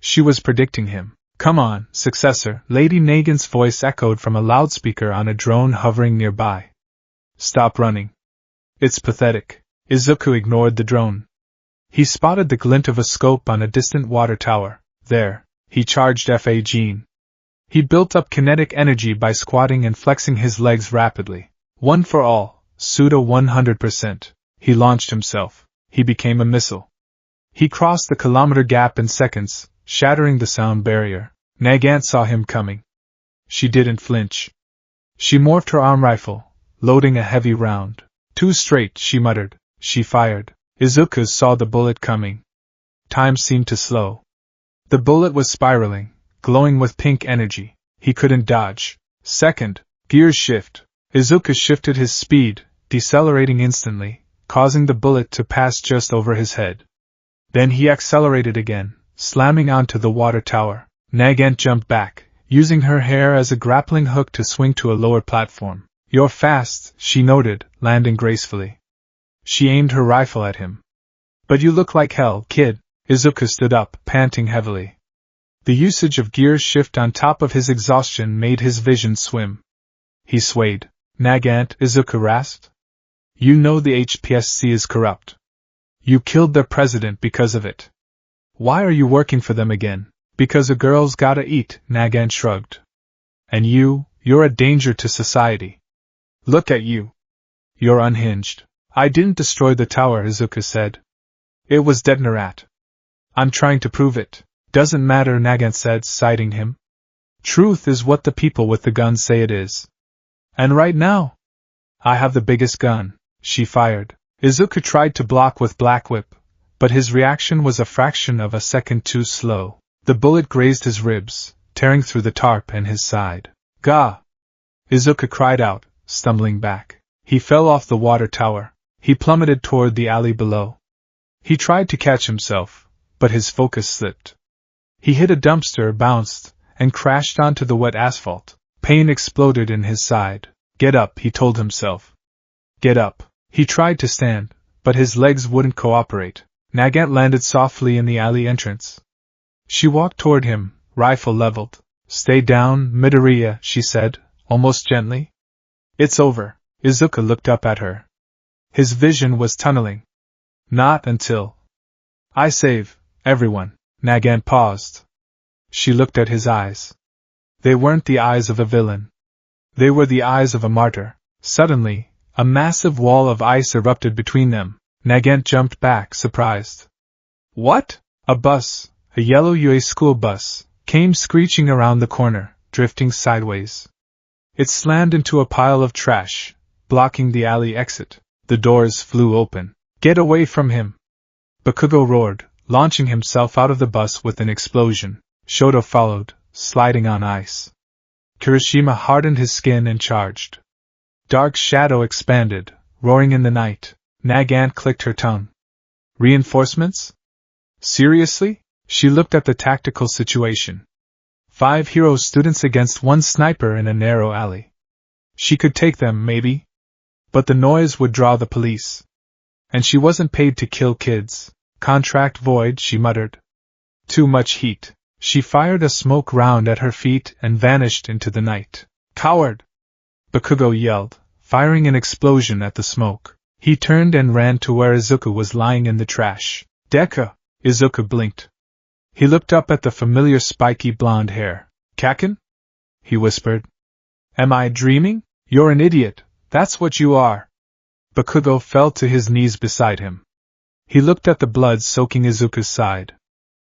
She was predicting him. Come on, successor, Lady Nagant's voice echoed from a loudspeaker on a drone hovering nearby. Stop running. It's pathetic. Izuku ignored the drone. He spotted the glint of a scope on a distant water tower. There, he charged F.A. Jean. He built up kinetic energy by squatting and flexing his legs rapidly. One for all, pseudo 100%. He launched himself. He became a missile. He crossed the kilometer gap in seconds, shattering the sound barrier. Nagant saw him coming. She didn't flinch. She morphed her arm rifle, loading a heavy round. 2 straight, she muttered. She fired. Izuku saw the bullet coming. Time seemed to slow. The bullet was spiraling, glowing with pink energy. He couldn't dodge. Second, Gears shift. Izuku shifted his speed, decelerating instantly, causing the bullet to pass just over his head. Then he accelerated again, slamming onto the water tower. Nagant jumped back, using her hair as a grappling hook to swing to a lower platform. "You're fast," she noted, landing gracefully. She aimed her rifle at him. "But you look like hell, kid." Izuku stood up, panting heavily. The usage of gears shift on top of his exhaustion made his vision swim. He swayed. "Nagant," Izuku rasped. "You know the HPSC is corrupt. You killed their president because of it. Why are you working for them again?" "Because a girl's gotta eat," Nagant shrugged. "And you're a danger to society. Look at you. You're unhinged." "I didn't destroy the tower," Izuku said. "It was Detnerat. I'm trying to prove it." "Doesn't matter," Nagant said, citing him. "Truth is what the people with the guns say it is. And right now, I have the biggest gun." She fired. Izuku tried to block with Black Whip, but his reaction was a fraction of a second too slow. The bullet grazed his ribs, tearing through the tarp and his side. "Gah!" Izuku cried out, stumbling back. He fell off the water tower. He plummeted toward the alley below. He tried to catch himself, but his focus slipped. He hit a dumpster, bounced, and crashed onto the wet asphalt. Pain exploded in his side. "Get up," he told himself. "Get up." He tried to stand, but his legs wouldn't cooperate. Nagant landed softly in the alley entrance. She walked toward him, rifle leveled. "Stay down, Midoriya," she said, almost gently. "It's over." Izuku looked up at her. His vision was tunneling. "Not until I save everyone." Nagant paused. She looked at his eyes. They weren't the eyes of a villain. They were the eyes of a martyr. Suddenly, a massive wall of ice erupted between them. Nagant jumped back, surprised. "What?" A bus, a yellow UA school bus, came screeching around the corner, drifting sideways. It slammed into a pile of trash, blocking the alley exit. The doors flew open. "Get away from him!" Bakugo roared, launching himself out of the bus with an explosion. Shoto followed, sliding on ice. Kirishima hardened his skin and charged. Dark Shadow expanded, roaring in the night. Nagant clicked her tongue. "Reinforcements? Seriously?" She looked at the tactical situation. 5 hero students against 1 sniper in a narrow alley. She could take them, maybe. But the noise would draw the police. And she wasn't paid to kill kids. "Contract void," she muttered. "Too much heat." She fired a smoke round at her feet and vanished into the night. "Coward!" Bakugo yelled, firing an explosion at the smoke. He turned and ran to where Izuku was lying in the trash. "Deku!" Izuku blinked. He looked up at the familiar spiky blonde hair. "Kaken?" he whispered. "Am I dreaming?" "You're an idiot, that's what you are." Bakugo fell to his knees beside him. He looked at the blood soaking Izuku's side.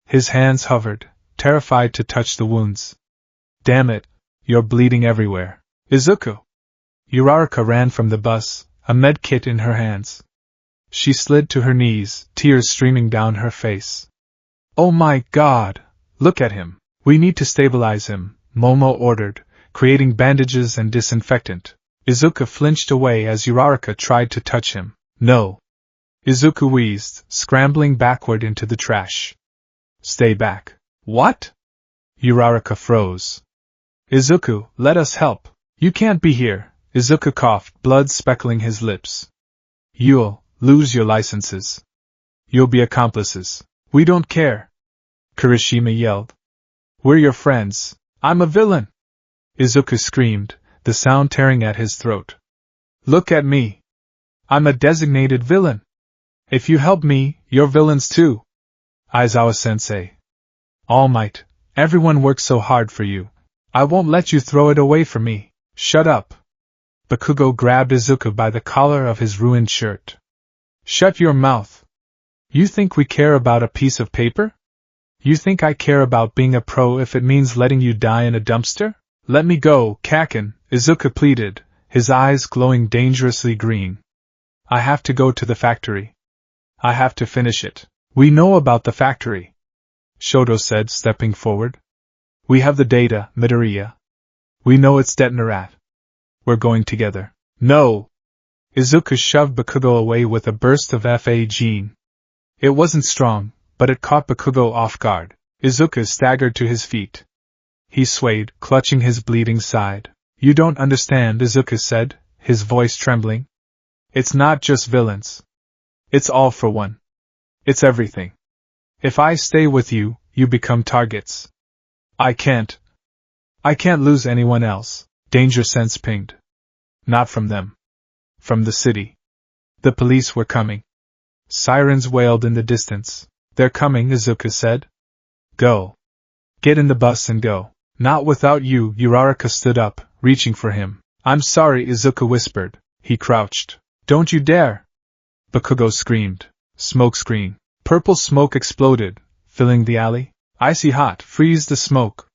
His hands hovered, terrified to touch the wounds. "Damn it, you're bleeding everywhere." "Izuku!" Uraraka ran from the bus, a med kit in her hands. She slid to her knees, tears streaming down her face. "Oh my God! Look at him. We need to stabilize him," Momo ordered, creating bandages and disinfectant. Izuku flinched away as Uraraka tried to touch him. "No." Izuku wheezed, scrambling backward into the trash. "Stay back." "What?" Uraraka froze. "Izuku, let us help." "You can't be here." Izuku coughed, blood speckling his lips. "You'll lose your licenses. You'll be accomplices." "We don't care," Kirishima yelled. "We're your friends." "I'm a villain!" Izuku screamed, the sound tearing at his throat. "Look at me. I'm a designated villain. If you help me, you're villains too." "Aizawa-sensei. All Might, everyone works so hard for you. I won't let you throw it away for me." "Shut up." Bakugo grabbed Izuku by the collar of his ruined shirt. "Shut your mouth. You think we care about a piece of paper? You think I care about being a pro if it means letting you die in a dumpster? Let me go, Kaken," Izuku pleaded, his eyes glowing dangerously green. "I have to go to the factory. I have to finish it." "We know about the factory," Shoto said, stepping forward. "We have the data, Midoriya. We know it's Detnerat. We're going together. No! Izuku shoved Bakugo away with a burst of Fa-gene. It wasn't strong, but it caught Bakugo off guard. Izuku staggered to his feet. He swayed, clutching his bleeding side. You don't understand, Izuku said, his voice trembling. It's not just villains. It's all for one. It's everything. If I stay with you, you become targets. I can't lose anyone else, danger sense pinged. Not from them. From the city. The police were coming. Sirens wailed in the distance. They're coming, Izuku said. Go. Get in the bus and go. Not without you, Uraraka stood up, reaching for him. I'm sorry, Izuku whispered. He crouched. Don't you dare! Bakugo screamed. Smoke screen. Purple smoke exploded, filling the alley. Icy hot, freeze the smoke!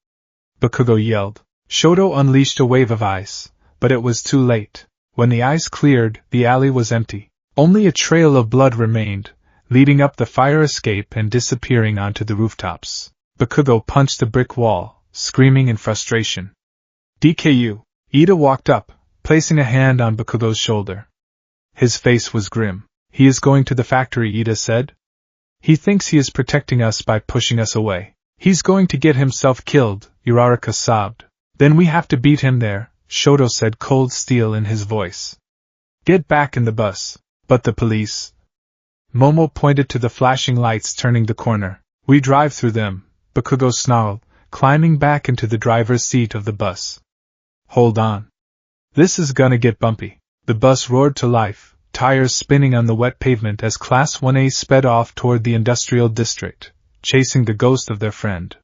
Bakugo yelled. Shoto unleashed a wave of ice, but it was too late. When the ice cleared, the alley was empty. Only a trail of blood remained, leading up the fire escape and disappearing onto the rooftops. Bakugo punched the brick wall, screaming in frustration. DKU. Ida walked up, placing a hand on Bakugo's shoulder. His face was grim. He is going to the factory, Ida said. He thinks he is protecting us by pushing us away. He's going to get himself killed, Uraraka sobbed. Then we have to beat him there, Shoto said, cold steel in his voice. Get back in the bus. But the police. Momo pointed to the flashing lights turning the corner. We drive through them, Bakugo snarled, climbing back into the driver's seat of the bus. Hold on. This is gonna get bumpy. The bus roared to life, tires spinning on the wet pavement as Class 1A sped off toward the industrial district, chasing the ghost of their friend.